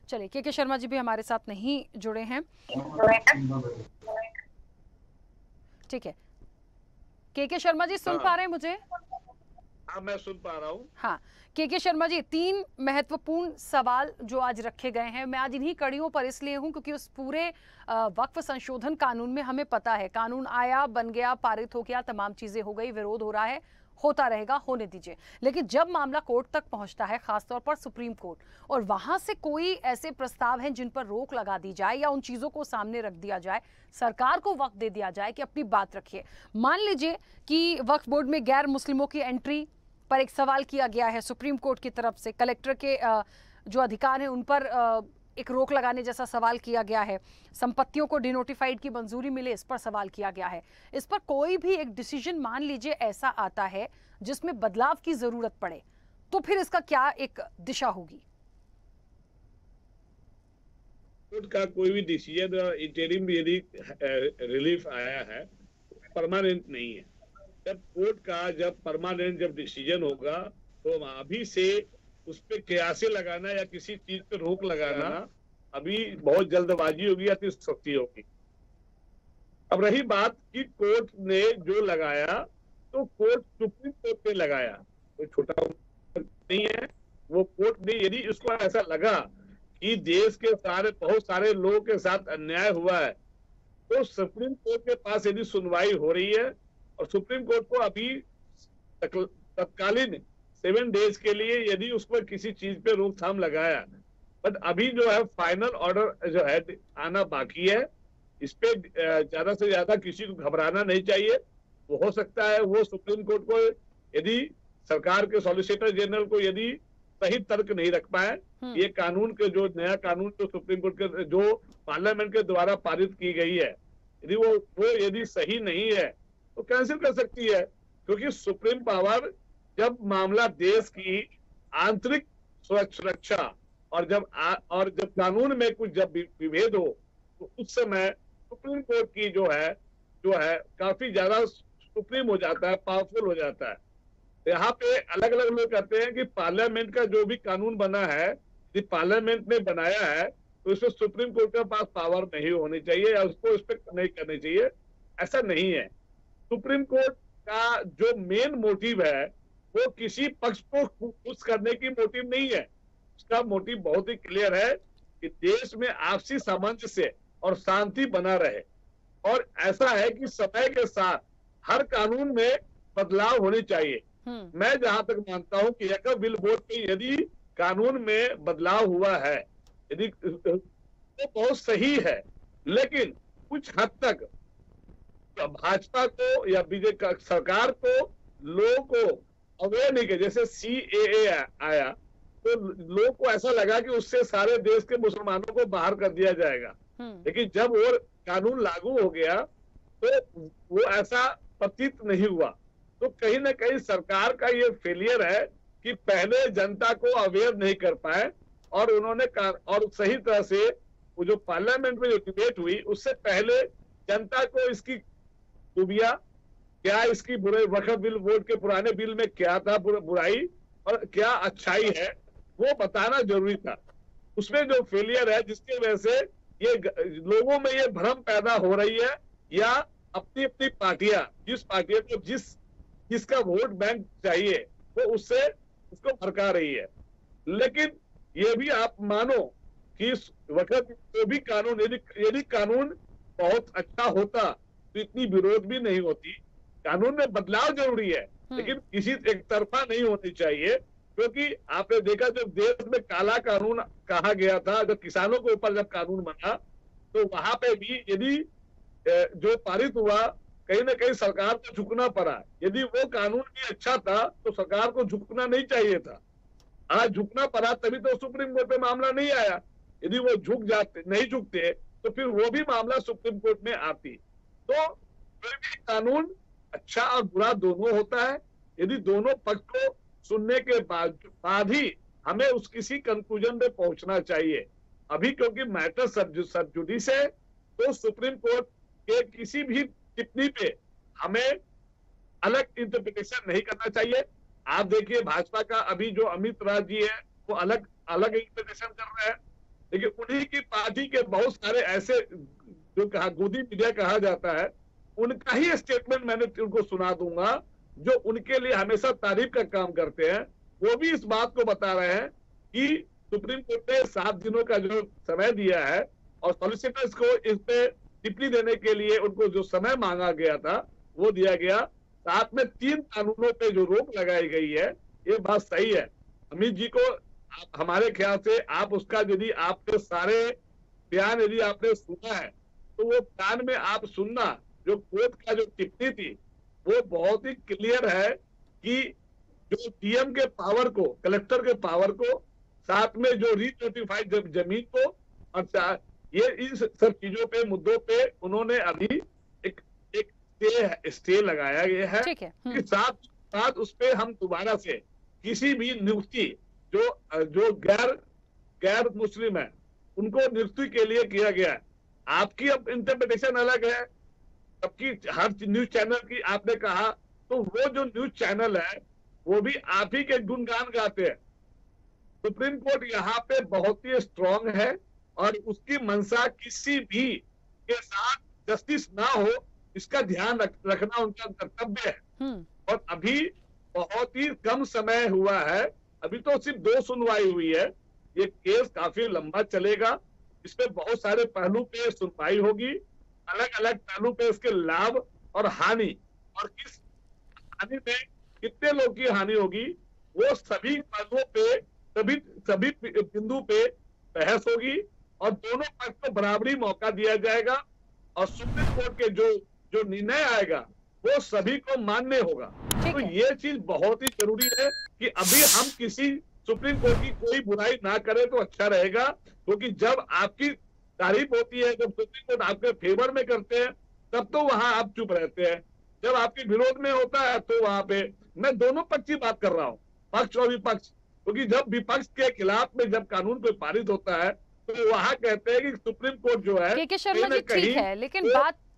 Speaker 1: चलिए के शर्मा जी भी हमारे साथ नहीं जुड़े हैं। ठीक है, के शर्मा जी सुन पा रहे हैं मुझे?
Speaker 7: हाँ, मैं सुन पा रहा हूँ।
Speaker 1: हाँ, के शर्मा जी, 3 महत्वपूर्ण सवाल जो आज रखे गए हैं, मैं आज इन्हीं कड़ियों पर इसलिए हूं क्योंकि उस पूरे वक्फ संशोधन कानून में हमें पता है, कानून आया, बन गया, पारित हो गया, तमाम चीजें हो गई, विरोध हो रहा है, होता रहेगा, होने दीजिए। लेकिन जब मामला कोर्ट तक पहुंचता है, खासतौर पर सुप्रीम कोर्ट, और वहां से कोई ऐसे प्रस्ताव हैं जिन पर रोक लगा दी जाए या उन चीजों को सामने रख दिया जाए, सरकार को वक्त दे दिया जाए कि अपनी बात रखिए। मान लीजिए कि वक्फ बोर्ड में गैर मुस्लिमों की एंट्री पर एक सवाल किया गया है सुप्रीम कोर्ट की तरफ से, कलेक्टर के जो अधिकार हैं उन पर एक रोक लगाने जैसा सवाल किया गया है, संपत्तियों को डिनोटिफाइड की मंजूरी मिले, इस पर सवाल किया गया है। इस पर कोई भी एक डिसीजन मान लीजिए ऐसा आता है जिसमें बदलाव की जरूरत पड़े, तो फिर इसका क्या एक दिशा होगी?
Speaker 7: कोर्ट का कोई भी डिसीजन इंटरिम यदि रिलीफ आया है, परमानेंट नहीं है। जब परमानेंट जब डिसीजन होगा तो अभी से उस पे कयासे लगाना या किसी चीज पे रोक लगाना अभी बहुत जल्दबाजी होगी या सख्ती होगी। अब रही बात कि कोर्ट ने जो लगाया, तो कोर्ट सुप्रीम कोर्ट ने लगाया, कोई छोटा नहीं है। वो कोर्ट ने यदि उसको ऐसा लगा कि देश के बहुत सारे लोगों के साथ अन्याय हुआ है, तो सुप्रीम कोर्ट के पास यदि सुनवाई हो रही है और सुप्रीम कोर्ट को अभी तत्कालीन 7 डेज के लिए यदि उस पर किसी चीज पे रोकथाम लगाया, बट अभी जो है फाइनल ऑर्डर जो है आना बाकी है। इस पे ज्यादा से ज्यादा किसी को घबराना नहीं चाहिए। वो हो सकता है वो सुप्रीम कोर्ट को यदि सरकार के सॉलिसिटर जनरल को यदि सही तर्क नहीं रख पाए, ये कानून के जो नया कानून जो सुप्रीम कोर्ट के जो पार्लियामेंट के द्वारा पारित की गई है, यदि वो यदि सही नहीं है तो कैंसिल कर सकती है। क्योंकि सुप्रीम पावर जब मामला देश की आंतरिक सुरक्षा और जब कानून में कुछ जब विभेद हो, तो उस समय सुप्रीम कोर्ट की जो है काफी ज्यादा सुप्रीम हो जाता है, पावरफुल हो जाता है। यहाँ पे अलग अलग लोग कहते हैं कि पार्लियामेंट का जो भी कानून बना है, यदि पार्लियामेंट ने बनाया है, तो इसमें सुप्रीम कोर्ट के पास पावर नहीं होनी चाहिए या उसको रिस्पेक्ट नहीं करनी चाहिए। ऐसा नहीं है। सुप्रीम कोर्ट का जो मेन मोटिव है वो किसी पक्ष को खुश करने की मोटिव नहीं है। उसका मोटिव बहुत ही क्लियर है कि देश में आपसी सामंजस्य और शांति बना रहे। और ऐसा है कि समय के साथ हर कानून में बदलाव होने चाहिए। मैं जहां तक मानता हूं कि वक्फ बिल बोर्ड में यदि कानून में बदलाव हुआ है, यदि तो बहुत सही है, लेकिन कुछ हद तक भाजपा को या बीजेपी सरकार को लोगों को अवेयर नहीं किया। जैसे CAA आया तो लोगों को ऐसा लगा कि उससे सारे देश के मुसलमानों को बाहर कर दिया जाएगा, लेकिन जब वो कानून लागू हो गया तो वो ऐसा प्रतीत नहीं हुआ। तो कहीं ना कहीं सरकार का ये फेलियर है कि पहले जनता को अवेयर नहीं कर पाए और उन्होंने और सही तरह से वो जो पार्लियामेंट में जो डिबेट हुई उससे पहले जनता को इसकी खूबियां क्या, इसकी बुराई, वक्फ बिल बोर्ड के पुराने बिल में क्या था बुराई और क्या अच्छाई है, वो बताना जरूरी था। उसमें जो फेलियर है जिसकी वजह से ये लोगों में ये भ्रम पैदा हो रही है या अपनी अपनी पार्टियां जिस पार्टियों को जिसका वोट बैंक चाहिए वो उससे उसको भड़का रही है। लेकिन ये भी आप मानो कि वक्त जो भी कानून यदि कानून बहुत अच्छा होता तो इतनी विरोध भी नहीं होती। कानून में बदलाव जरूरी है, लेकिन किसी एक तरफा नहीं होनी चाहिए। क्योंकि आपने देखा जब देश में काला कानून कहा गया था, जब किसानों के ऊपर जब कानून बना तो वहां पे भी यदि जो पारित हुआ कहीं ना कहीं सरकार को झुकना पड़ा। यदि वो कानून भी अच्छा था तो सरकार को झुकना नहीं चाहिए था। आज झुकना पड़ा तभी तो सुप्रीम कोर्ट में मामला नहीं आया। यदि वो नहीं झुकते तो फिर वो भी मामला सुप्रीम कोर्ट में आती। तो फिर भी कानून अच्छा और बुरा दोनों होता है। यदि दोनों पक्ष को सुनने के बाद ही हमें किसी कंक्लूजन पे पहुंचना चाहिए। अभी क्योंकि मैटर सब जुडिस है तो सुप्रीम कोर्ट के किसी भी टिप्पणी पे हमें अलग इंटरप्रिटेशन नहीं करना चाहिए। आप देखिए भाजपा का अभी जो अमित राज जी है वो अलग अलग इंटरप्रिटेशन कर रहे हैं, लेकिन उन्हीं की पार्टी के बहुत सारे ऐसे जो कहा गोदी मीडिया कहा जाता है, उनका ही स्टेटमेंट मैंने उनको सुना दूंगा, जो उनके लिए हमेशा तारीफ का काम करते हैं। वो भी इस बात को बता रहे हैं कि सुप्रीम कोर्ट ने 7 दिनों का जो समय दिया है और सॉलिसिटर्स को इस पे टिप्पणी देने के लिए उनको जो समय मांगा गया था वो दिया गया। साथ में 3 कानूनों पे जो रोक लगाई गई है, ये बात सही है। अमित जी को हमारे ख्याल से आप उसका यदि आपके सारे बयान यदि आपने सुना है तो वो कान में आप सुनना, जो कोर्ट का जो टिप्पणी थी वो बहुत ही क्लियर है कि जो डीएम के पावर को, कलेक्टर के पावर को, साथ में जो रीनोटिफाइड जमीन को, और ये इन सब चीजों पे, मुद्दों पे उन्होंने अभी एक स्टे लगाया गया है कि साथ उस पे हम दोबारा से किसी भी नियुक्ति जो गैर मुस्लिम है उनको नियुक्ति के लिए किया गया है। आपकी अब इंटरप्रिटेशन अलग है, सबकी हर न्यूज चैनल की आपने कहा, तो वो जो न्यूज चैनल है वो भी आप ही के गुणगान गाते हैं। सुप्रीम कोर्ट यहाँ पे बहुत ही स्ट्रांग है और उसकी मंशा किसी भी के साथ जस्टिस ना हो इसका ध्यान रखना उनका कर्तव्य है। और अभी बहुत ही कम समय हुआ है, अभी तो सिर्फ 2 सुनवाई हुई है, ये केस काफी लंबा चलेगा, इस पे बहुत सारे पहलू पे सुनवाई होगी, अलग अलग पहलू पे इसके लाभ और हानि, और किस हानि में कितने लोग की हानि होगी, वो सभी पहलुओं पे सभी बिंदु पे बहस होगी और दोनों पक्ष को बराबरी मौका दिया जाएगा और सुप्रीम कोर्ट के जो निर्णय आएगा वो सभी को मान्य होगा। तो ये चीज बहुत ही जरूरी है कि अभी हम किसी सुप्रीम कोर्ट की कोई बुराई ना करें तो अच्छा रहेगा, क्योंकि जब आपकी तारीफ होती है, जब सुप्रीम कोर्ट आपके फेवर में करते हैं तब तो वहां आप चुप रहते हैं, जब आपके विरोध में होता है तो वहां पे मैं दोनों पक्ष की बात कर रहा हूँ, पक्ष और विपक्ष, क्योंकि जब विपक्ष के खिलाफ में जब कानून कोई पारित होता है तो वहां कहते हैं कि सुप्रीम कोर्ट जो है
Speaker 1: के शर्मा जी ठीक है, लेकिन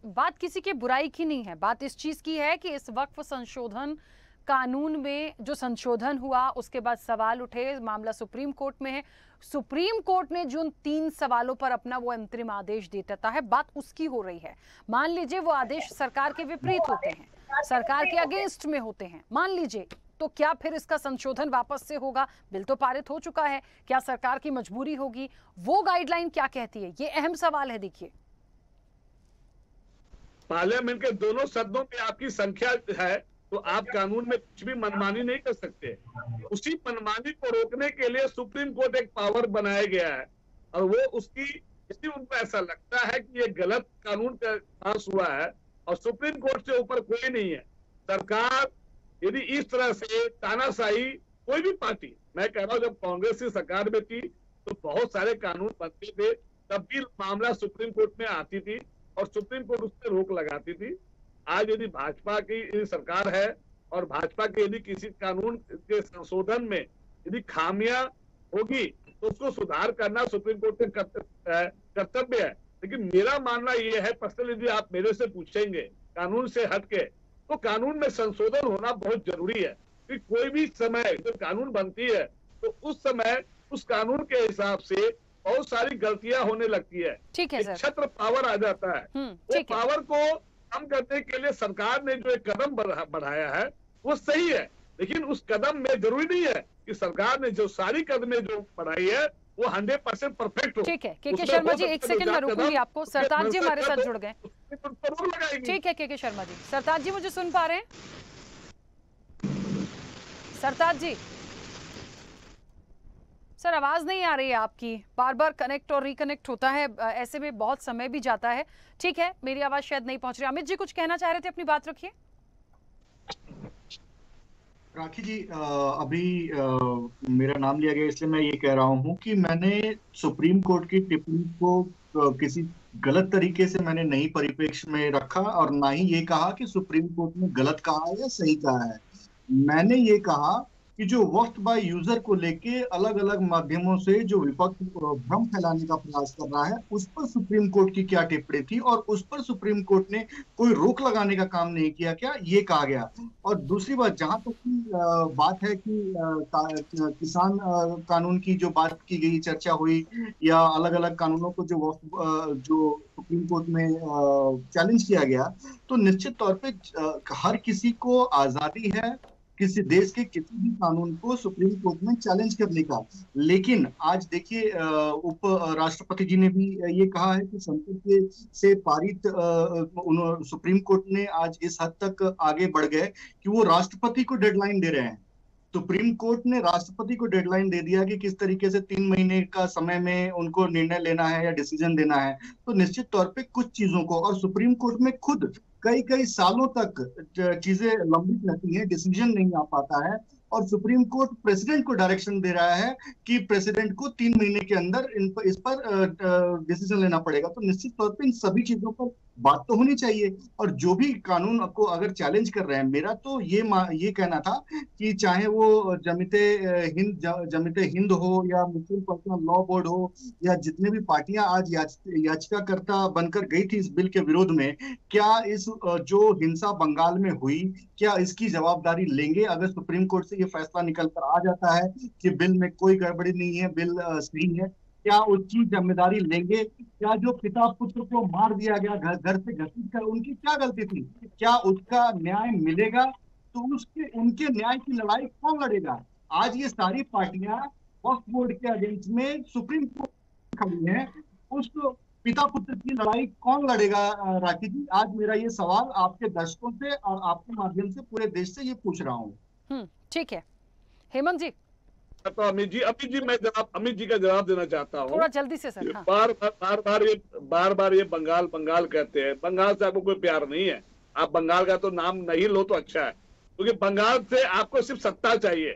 Speaker 1: बात किसी की बुराई की नहीं है, बात इस चीज की है कि इस वक्फ संशोधन कानून में जो संशोधन हुआ उसके बाद सवाल उठे, मामला सुप्रीम कोर्ट में है, सुप्रीम कोर्ट ने जो 3 सवालों पर अपना वो अंतरिम आदेश देता है, बात उसकी हो रही है। मान लीजिए वो आदेश सरकार के विपरीत होते हैं, सरकार के अगेंस्ट में होते हैं, मान लीजिए, तो क्या फिर इसका संशोधन वापस से होगा? बिल तो पारित हो चुका है, क्या सरकार की मजबूरी होगी? वो गाइडलाइन क्या कहती है, ये अहम सवाल है। देखिए
Speaker 7: पार्लियामेंट के दोनों सदनों में आपकी संख्या है तो आप कानून में कुछ भी मनमानी नहीं कर सकते। उसी मनमानी को रोकने के लिए सुप्रीम कोर्ट एक पावर बनाया गया है और वो उसकी, यदि उनको ऐसा लगता है कि ये गलत कानून का पास हुआ है और सुप्रीम कोर्ट से ऊपर कोई नहीं है, सरकार यदि इस तरह से तानाशाही, कोई भी पार्टी, मैं कह रहा हूं जब कांग्रेस की सरकार में थी तो बहुत सारे कानून बनते थे, तब भी मामला सुप्रीम कोर्ट में आती थी और सुप्रीम कोर्ट उस पर रोक लगाती थी। आज यदि भाजपा की सरकार है और भाजपा के यदि किसी कानून के संशोधन में यदि खामियां होगी तो उसको सुधार करना सुप्रीम कोर्ट का कर्तव्य है। लेकिन मेरा मानना यह है, पर्सनली यदि आप मेरे से पूछेंगे कानून से हटके, तो कानून में संशोधन होना बहुत जरूरी है कि कोई भी समय जब कानून बनती है तो उस समय उस कानून के हिसाब से बहुत सारी गलतियां होने लगती है,
Speaker 1: ठीक है सर,
Speaker 7: छत्र पावर आ जाता है। वो पावर को कम करने के लिए सरकार ने जो एक कदम बढ़ाया है वो सही है, लेकिन उस कदम में जरूरी नहीं है कि सरकार ने जो सारी कदमें जो बढ़ाई है वो 100% परफेक्ट हो।
Speaker 1: ठीक है के शर्मा जी, 1 सेकंड में रुकूंगी आपको। सरताज जी हमारे साथ जुड़ गए। ठीक है के शर्मा जी, सरताज जी मुझे सुन पा रहे हैं? सरताज जी, सर आवाज नहीं आ रही है आपकी, बार बार कनेक्ट और रिकनेक्ट होता है, ऐसे में बहुत समय भी जाता है। ठीक है, मेरी आवाज शायद नहीं पहुंच रही। अमित जी कुछ कहना चाह रहे थे, अपनी बात रखिए।
Speaker 4: राखी जी, अभी मेरा नाम लिया गया इसलिए मैं ये कह रहा हूँ कि मैंने सुप्रीम कोर्ट की टिप्पणी को किसी गलत तरीके से मैंने नहीं परिप्रेक्ष्य में रखा और ना ही ये कहा कि सुप्रीम कोर्ट ने गलत कहा है या सही कहा है। मैंने ये कहा कि जो वक्त बाय यूजर को लेके अलग अलग माध्यमों से जो विपक्ष भ्रम फैलाने का प्रयास कर रहा है, उस पर सुप्रीम कोर्ट की क्या टिप्पणी थी और उस पर सुप्रीम कोर्ट ने कोई रोक लगाने का काम नहीं किया क्या, ये कहा गया। और दूसरी बात, जहां तक की बात है कि किसान कानून की जो बात की गई, चर्चा हुई, या अलग अलग कानूनों को जो सुप्रीम कोर्ट में चैलेंज किया गया, तो निश्चित तौर पे हर किसी को आजादी है किसी देश के किसी भी कानून को सुप्रीम कोर्ट में चैलेंज करने का। लेकिन आज देखिए, उप राष्ट्रपति जी ने भी ये कहा है कि संसद से पारित सुप्रीम कोर्ट ने आज इस हद तक आगे बढ़ गए कि वो राष्ट्रपति को डेडलाइन दे रहे हैं। सुप्रीम कोर्ट ने राष्ट्रपति को डेडलाइन दे दिया कि किस तरीके से 3 महीने का समय में उनको निर्णय लेना है या डिसीजन देना है। तो निश्चित तौर पे कुछ चीजों को, और सुप्रीम कोर्ट में खुद कई सालों तक चीजें लंबित रहती हैं, डिसीजन नहीं आ पाता है, और सुप्रीम कोर्ट प्रेसिडेंट को डायरेक्शन दे रहा है कि प्रेसिडेंट को 3 महीने के अंदर इस पर डिसीजन लेना पड़ेगा। तो निश्चित तौर पे इन सभी चीजों पर बात तो होनी चाहिए। और जो भी कानून को अगर चैलेंज कर रहे हैं, मेरा तो ये कहना था कि चाहे वो जमीते हिंद हो या मुस्लिम पर्सनल लॉ बोर्ड हो या जितने भी पार्टियां आज याचिकाकर्ता बनकर गई थी इस बिल के विरोध में, क्या इस जो हिंसा बंगाल में हुई, क्या इसकी जवाबदारी लेंगे? अगर सुप्रीम कोर्ट से ये फैसला निकल कर आ जाता है कि बिल में कोई गड़बड़ी नहीं है, बिल सही है, क्या उसकी जिम्मेदारी लेंगे? क्या जो पिता पुत्र को मार दिया गया घर से घसीट कर, उनकी क्या गलती थी? क्या उसका न्याय मिलेगा? तो उनके न्याय की लड़ाई कौन लड़ेगा? आज ये सारी पार्टियां वक्फ बोर्ड के अगेंस्ट में सुप्रीम कोर्ट खड़ी हैं, उस पिता पुत्र की लड़ाई कौन लड़ेगा? राखी जी, आज मेरा ये सवाल आपके दर्शकों से और आपके माध्यम से पूरे देश से ये पूछ रहा हूँ।
Speaker 1: ठीक है हेमंत जी।
Speaker 7: तो अमित जी मैं अमित जी का जवाब देना चाहता हूँ
Speaker 1: थोड़ा जल्दी से सर। हाँ।
Speaker 7: बार बार ये बंगाल कहते हैं। बंगाल से आपको कोई प्यार नहीं है, आप बंगाल का तो नाम नहीं लो तो अच्छा है, क्योंकि बंगाल से आपको सिर्फ सत्ता चाहिए,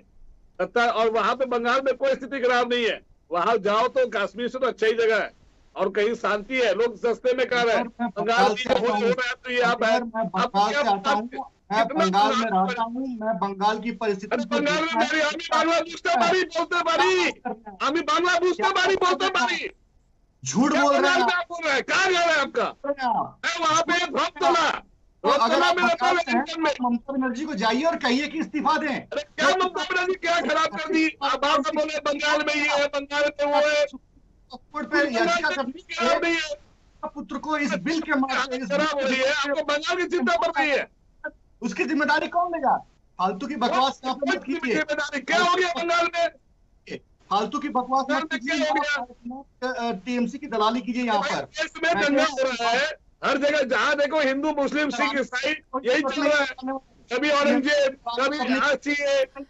Speaker 7: सत्ता। और वहां पे बंगाल में कोई स्थिति खराब नहीं है, वहां जाओ तो कश्मीर से तो अच्छा ही जगह है और कहीं शांति है, लोग सस्ते में कर रहे हैं। बंगाल की हो रहा है तो ये आप है।
Speaker 4: मैं बंगाल में रहता हूँ, मैं बंगाल की परिस्थिति
Speaker 7: बंगाल में बांग्ला बुझते बारी बोलते बारी
Speaker 4: झूठ बोल रहे हैं।
Speaker 7: कहाँ जा रहे हैं आपका? वहाँ पे भ्रम चला।
Speaker 4: तो अगर आप ममता बनर्जी को जाइए और कहिए कि इस्तीफा दें।
Speaker 7: क्या ममता बनर्जी क्या खराब कर दी? आप बात से बोले बंगाल में ये है, बंगाल में वो है।
Speaker 4: पुत्र को इस बिल के माध्यम से
Speaker 7: खराब हो रही है, आपको बंगाल की चिंता पड़ रही है।
Speaker 4: उसकी जिम्मेदारी कौन लेगा? फालतू की बकवास मत कीजिए।
Speaker 7: जिम्मेदारी क्या हो गया बंगाल में?
Speaker 4: फालतू की बकवास मत कीजिए। टीएमसी की दलाली कीजिए यहाँ पर।
Speaker 7: इसमें दंगा हो रहा है हर जगह, जहाँ देखो हिंदू मुस्लिम सिख ईसाई यही चल रहा है। कभी औरंगजेब, कभी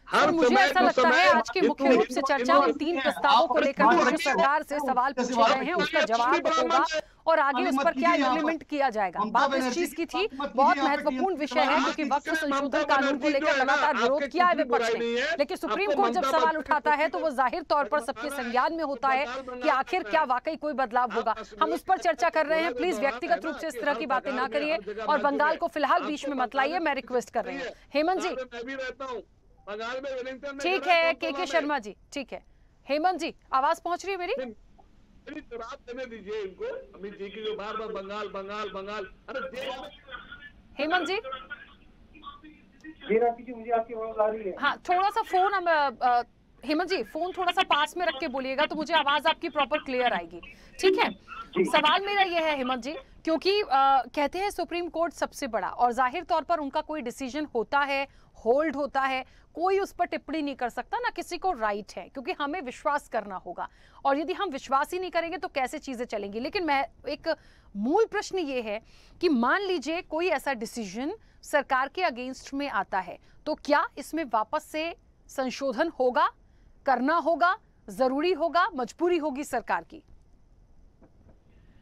Speaker 7: हर
Speaker 1: मुझे ऐसा लगता है आज की मुख्य रूप से चर्चा उन 3 प्रस्तावों को लेकर जो सरकार से सवाल पूछे गए हैं उसका जवाब होगा और आगे उस पर क्या इम्प्लीमेंट किया जाएगा। बात इस चीज की थी, बहुत महत्वपूर्ण विषय है क्योंकि वक्फ संशोधन कानून को लेकर लगातार विरोध किया है विपक्ष ने, लेकिन सुप्रीम कोर्ट जब सवाल उठाता है तो वो जाहिर तौर पर सबके संज्ञान में होता है कि आखिर क्या वाकई कोई बदलाव होगा। हम उस पर चर्चा कर रहे हैं, प्लीज व्यक्तिगत रूप से इस तरह की बातें ना करिए और बंगाल को फिलहाल बीच में मत लाइए, मैं रिक्वेस्ट कर रही हूँ। हेमंत जी ठीक है, के शर्मा जी ठीक है। हेमंत जी आवाज पहुंच रही है मेरी?
Speaker 7: जवाब देने दीजिए इनको, अमित जी की जो बार बार बंगाल। अरे
Speaker 1: हेमंत जी
Speaker 6: मुझे आपकी आवाज आ रही है?
Speaker 1: हाँ, थोड़ा सा फोन हेमंत जी फोन थोड़ा सा पास में रख के बोलिएगा तो मुझे आवाज आपकी प्रॉपर क्लियर आएगी। ठीक है, सवाल मेरा ये है हेमंत जी, क्योंकि कहते हैं सुप्रीम कोर्ट सबसे बड़ा और जाहिर तौर पर उनका कोई डिसीजन होता है, होल्ड होता है, कोई उस पर टिप्पणी नहीं कर सकता, ना किसी को राइट है, क्योंकि हमें विश्वास करना होगा और यदि हम विश्वास ही नहीं करेंगे तो कैसे चीजें चलेंगी। लेकिन मैं एक मूल प्रश्न ये है कि मान लीजिए कोई ऐसा डिसीजन सरकार के अगेंस्ट में आता है तो क्या इसमें वापस से संशोधन होगा, करना होगा, जरूरी होगा, मजबूरी होगी सरकार की?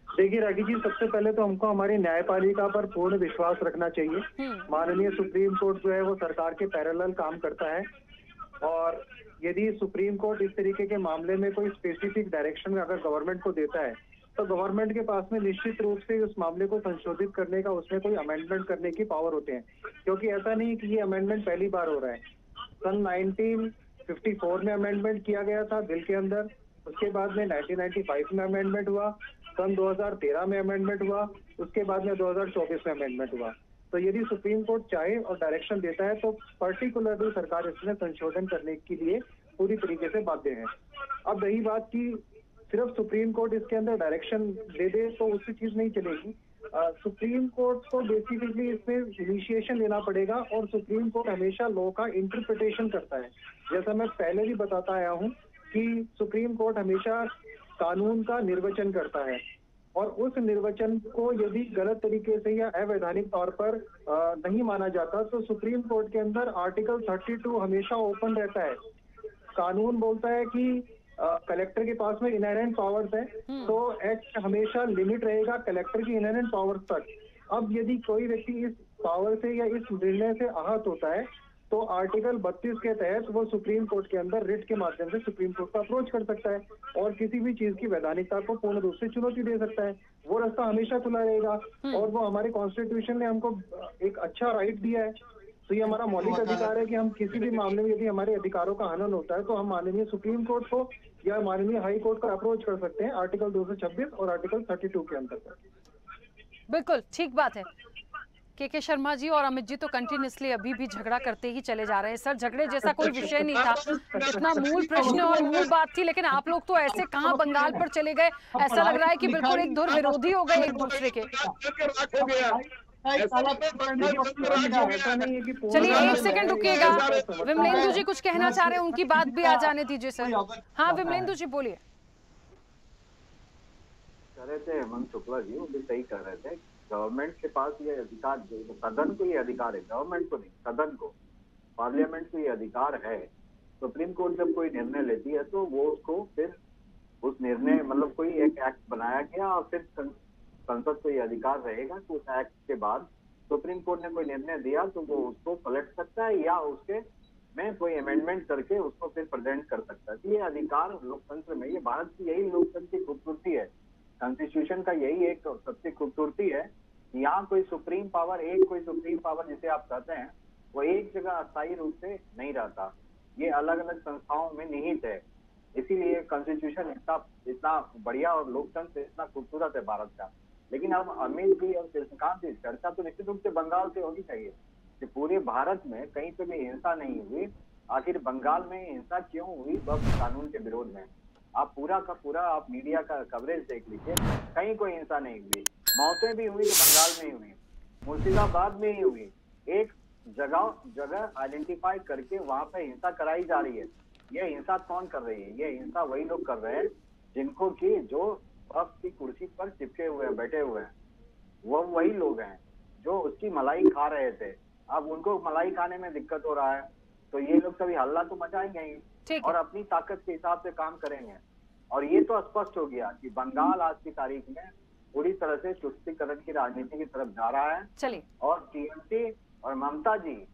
Speaker 6: देखिए राखी जी, सबसे पहले तो हमको हमारी न्यायपालिका पर पूर्ण विश्वास रखना चाहिए। माननीय सुप्रीम कोर्ट जो है वो सरकार के पैरेलल काम करता है और यदि सुप्रीम कोर्ट इस तरीके के मामले में कोई स्पेसिफिक डायरेक्शन अगर गवर्नमेंट को देता है तो गवर्नमेंट के पास में निश्चित रूप से उस मामले को संशोधित करने का, उसमें कोई अमेंडमेंट करने की पावर होते हैं, क्योंकि ऐसा नहीं कि ये अमेंडमेंट पहली बार हो रहा है। सन 1954 में अमेंडमेंट किया गया था बिल के अंदर, उसके बाद में 1995 में अमेंडमेंट हुआ, सन 2013 में अमेंडमेंट हुआ, उसके बाद में 2024 में अमेंडमेंट हुआ। तो यदि सुप्रीम कोर्ट चाहे और डायरेक्शन देता है तो पर्टिकुलरली सरकार इसमें संशोधन करने के लिए पूरी तरीके से बाध्य है। अब रही बात की सिर्फ सुप्रीम कोर्ट इसके अंदर डायरेक्शन दे दे तो उससे चीज नहीं चलेगी। सुप्रीम कोर्ट को बेसिकली इसमें इनिशिएशन लेना पड़ेगा और सुप्रीम कोर्ट हमेशा लॉ का इंटरप्रिटेशन करता है। जैसा मैं पहले भी बताता आया हूँ कि सुप्रीम कोर्ट हमेशा कानून का निर्वचन करता है और उस निर्वचन को यदि गलत तरीके से या अवैधानिक तौर पर नहीं माना जाता तो सुप्रीम कोर्ट के अंदर आर्टिकल 32 हमेशा ओपन रहता है। कानून बोलता है कि कलेक्टर के पास में इनहेरेंट पावर्स है तो एक्ट हमेशा लिमिट रहेगा कलेक्टर की इनहेरेंट पावर्स तक। अब यदि कोई व्यक्ति इस पावर से या इस निर्णय से आहत होता है तो आर्टिकल 32 के तहत वो सुप्रीम कोर्ट के अंदर रिट के माध्यम से सुप्रीम कोर्ट को अप्रोच कर सकता है और किसी भी चीज की वैधानिकता को पूर्ण रूप से चुनौती दे सकता है। वो रास्ता हमेशा खुला रहेगा और वो हमारे कॉन्स्टिट्यूशन ने हमको एक अच्छा राइट दिया है। तो ये हमारा मौलिक अधिकार है कि हम किसी भी मामले में यदि हमारे अधिकारों का हनन होता है तो हम माननीय सुप्रीम कोर्ट को या माननीय हाई कोर्ट को अप्रोच कर सकते हैं आर्टिकल 226 और आर्टिकल 32 के अंतर्गत।
Speaker 1: बिल्कुल ठीक बात है। के शर्मा जी और अमित जी तो कंटिन्यूसली अभी भी झगड़ा करते ही चले जा रहे हैं। सर झगड़े जैसा कोई विषय नहीं था, इतना मूल प्रश्न और मूल बात थी, लेकिन आप लोग तो ऐसे कहां बंगाल पर चले गए, ऐसा लग रहा है कि बिल्कुल एक धुर विरोधी हो गए एक दूसरे के। चलिए एक सेकंड रुकिएगा, विमलेंदु जी कुछ कहना चाह रहे हैं, उनकी बात भी आ जाने दीजिए सर। हाँ विमलेंदु जी बोलिए।
Speaker 6: कह रहे थे हेमंत शुक्ला जी, वो भी सही कह रहे थे, गवर्नमेंट के पास ये अधिकार, सदन को ये अधिकार है, गवर्नमेंट को नहीं, सदन को, पार्लियामेंट को ये अधिकार है। सुप्रीम कोर्ट जब कोई निर्णय लेती है तो वो उसको फिर उस निर्णय मतलब कोई एक एक्ट बनाया गया और फिर संसद को ये अधिकार रहेगा कि उस एक्ट के बाद सुप्रीम कोर्ट ने कोई निर्णय दिया तो वो उसको पलट सकता है या उसके में कोई अमेंडमेंट करके उसको फिर प्रेजेंट कर सकता है। ये अधिकार लोकतंत्र में, ये भारत की यही लोकतंत्र की खूबसूरती है, कॉन्स्टिट्यूशन का यही एक सबसे खूबसूरती है कि यहाँ कोई सुप्रीम पावर जिसे आप कहते हैं वो एक जगह अस्थायी रूप से नहीं रहता, ये अलग अलग संस्थाओं में निहित है। इसीलिए कॉन्स्टिट्यूशन इतना बढ़िया और लोकतंत्र इतना खूबसूरत है भारत का। लेकिन अब अमित जी और कृष्णकांत जी, चर्चा तो निश्चित रूप से बंगाल से होनी चाहिए कि पूरे भारत में कहीं पे भी हिंसा नहीं हुई, आखिर बंगाल में हिंसा क्यों हुई वक्त कानून के विरोध में। आप पूरा का पूरा आप मीडिया का कवरेज देख लीजिए, कहीं कोई हिंसा नहीं हुई, मौतें भी हुई तो बंगाल में ही हुई, मुर्शिदाबाद में ही हुई। एक जगह आइडेंटिफाई करके वहां पे हिंसा कराई जा रही है। ये हिंसा कौन कर रही है? ये हिंसा वही लोग कर रहे हैं जिनको की जो वक्त की कुर्सी पर चिपके हुए हैं, बैठे हुए हैं, वो वही लोग हैं जो उसकी मलाई खा रहे थे। अब उनको मलाई खाने में दिक्कत हो रहा है तो ये लोग कभी हल्ला तो मचाएंगे ही और अपनी ताकत के हिसाब से काम करेंगे। और ये तो स्पष्ट हो गया कि बंगाल आज की तारीख में पूरी तरह से तुष्टीकरण की राजनीति की तरफ जा रहा है।
Speaker 1: चलिए, और
Speaker 6: टीएमसी और ममता जी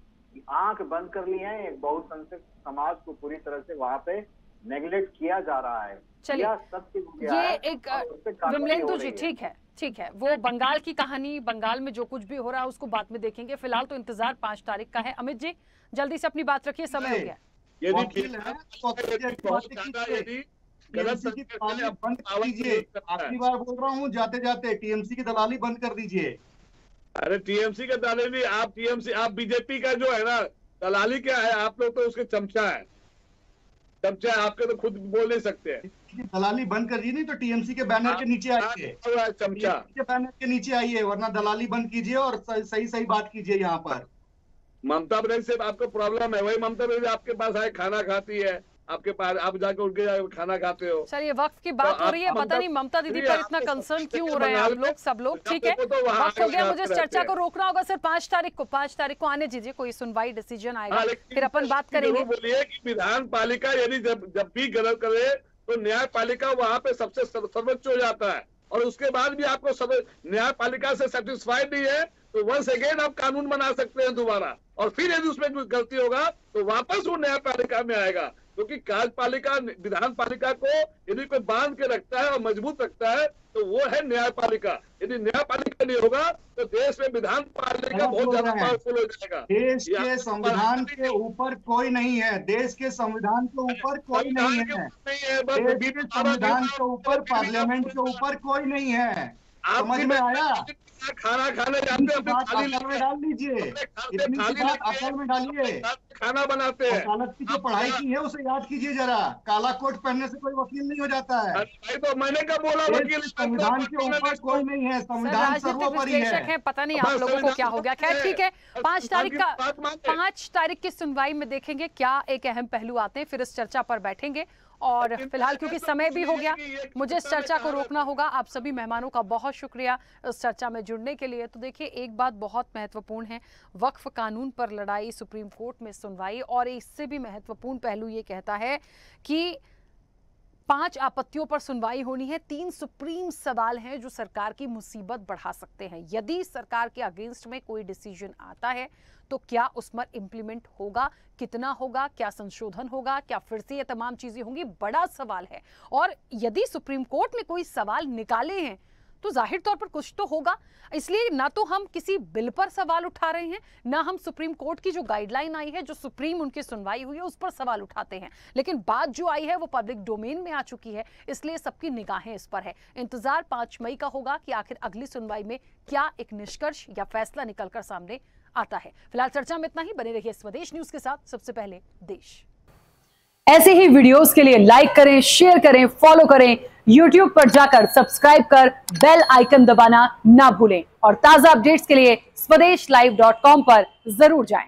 Speaker 6: आंख बंद कर ली है, एक बहुसंख्यक समाज को पूरी तरह से वहां पे नेग्लेक्ट किया जा रहा है।
Speaker 1: चलिए, ये एक विमलेंदु जी ठीक है, वो बंगाल की कहानी, बंगाल में जो कुछ भी हो रहा है उसको बाद में देखेंगे, फिलहाल तो इंतजार 5 तारीख का है। अमित जी जल्दी से अपनी बात रखिए, समय हो गया।
Speaker 4: आखिरी बार बोल रहा हूँ, जाते जाते टीएमसी की दलाली बंद कर दीजिए।
Speaker 7: अरे टीएमसी का दलाली, आप बीजेपी का जो है ना दलाली क्या है, आप लोग तो उसके चमचा है, आपके तो खुद बोल नहीं सकते हैं।
Speaker 4: दलाली बंद कर दीजिए, नहीं तो टीएमसी के बैनर के नीचे आइए,
Speaker 7: चमचा
Speaker 4: के बैनर के नीचे आइए, वरना दलाली बंद कीजिए और सही बात कीजिए। यहाँ पर
Speaker 7: ममता बनर्जी से आपको प्रॉब्लम है, वही ममता बनर्जी आपके पास आए खाना खाती है, आपके पास आप जाके उनके खाना खाते हो।
Speaker 1: सर ये वक्त की बात हो रही है, पता नहीं ममता दीदी पर इतना कंसर्न क्यों हो रहे हैं आप लोग, सब लोग। ठीक है, वक्त हो गया, मुझे इस चर्चा को रोकना होगा सर। 5 तारीख को आने दीजिए, कोई सुनवाई डिसीजन आएगा, फिर अपन बात करेंगे।
Speaker 7: बोलिए कि विधान पालिका यदि जब भी गलत करे तो न्यायपालिका वहाँ पे सबसे सर्वोच्च हो जाता है, और उसके बाद भी आपको न्यायपालिका से सेटिस्फाइड नहीं है तो वंस अगेन आप कानून बना सकते हैं दोबारा, और फिर यदि उसमें कोई गलती होगा तो वापस वो न्यायपालिका में आएगा। क्योंकि कार्यपालिका विधान पालिका को यदि कोई बांध के रखता है और मजबूत रखता है तो वो है न्यायपालिका। यदि न्यायपालिका नहीं होगा तो देश में विधान पालिका बहुत ज्यादा पावरफुल हो जाएगा।
Speaker 4: देश के संविधान के ऊपर कोई नहीं है, देश के संविधान के ऊपर कोई नहीं है, देश के संविधान के ऊपर पार्लियामेंट के ऊपर कोई नहीं है। समझ में आया?
Speaker 7: खाना खाने जाते हैं,
Speaker 4: अकल में डाल लीजिए, इतनी सी बात अकल में डालिए।
Speaker 7: खाना बनाते हैं,
Speaker 4: वकालत की जो पढ़ाई की है उसे याद कीजिए जरा। काला कोट पहनने से कोई वकील नहीं हो जाता है।
Speaker 7: भाई तो मैंने क्या बोला, वकील
Speaker 4: संविधान के ऊपर कोई नहीं है, संविधान सर्वोपरि है।
Speaker 1: पता नहीं आप लोगों को क्या हो गया। खैर ठीक है, 5 तारीख की सुनवाई में देखेंगे क्या एक अहम पहलू आते हैं, फिर इस चर्चा पर बैठेंगे। और फिलहाल क्योंकि समय भी हो गया, मुझे इस चर्चा को रोकना होगा। आप सभी मेहमानों का बहुत शुक्रिया इस चर्चा में जुड़ने के लिए। तो देखिए, एक बात बहुत महत्वपूर्ण है, वक्फ कानून पर लड़ाई, सुप्रीम कोर्ट में सुनवाई, और इससे भी महत्वपूर्ण पहलू ये कहता है कि 5 आपत्तियों पर सुनवाई होनी है। 3 सुप्रीम सवाल हैं जो सरकार की मुसीबत बढ़ा सकते हैं। यदि सरकार के अगेंस्ट में कोई डिसीजन आता है तो क्या उस पर इंप्लीमेंट होगा, कितना होगा, क्या संशोधन होगा, क्या फिर से ये तमाम चीजें होंगी, बड़ा सवाल है। और यदि सुप्रीम कोर्ट ने कोई सवाल निकाले हैं तो जाहिर तौर पर कुछ तो होगा। इसलिए ना तो हम किसी बिल पर सवाल उठा रहे हैं, ना हम सुप्रीम कोर्ट की जो गाइडलाइन आई है, जो सुप्रीम उनकी सुनवाई हुई है, उस पर सवाल उठाते हैं। लेकिन बात जो आई है वो पब्लिक डोमेन में आ चुकी है, इसलिए सबकी निगाहें इस पर है। इंतजार 5 मई का होगा कि आखिर अगली सुनवाई में क्या एक निष्कर्ष या फैसला निकलकर सामने आता है। फिलहाल चर्चा में इतना ही। बने रहिए स्वदेश न्यूज के साथ। सबसे पहले देश। ऐसे ही वीडियोस के लिए लाइक करें, शेयर करें, फॉलो करें। YouTube पर जाकर सब्सक्राइब कर बेल आइकन दबाना ना भूलें। और ताजा अपडेट्स के लिए स्वदेशलाइव.com पर जरूर जाएं।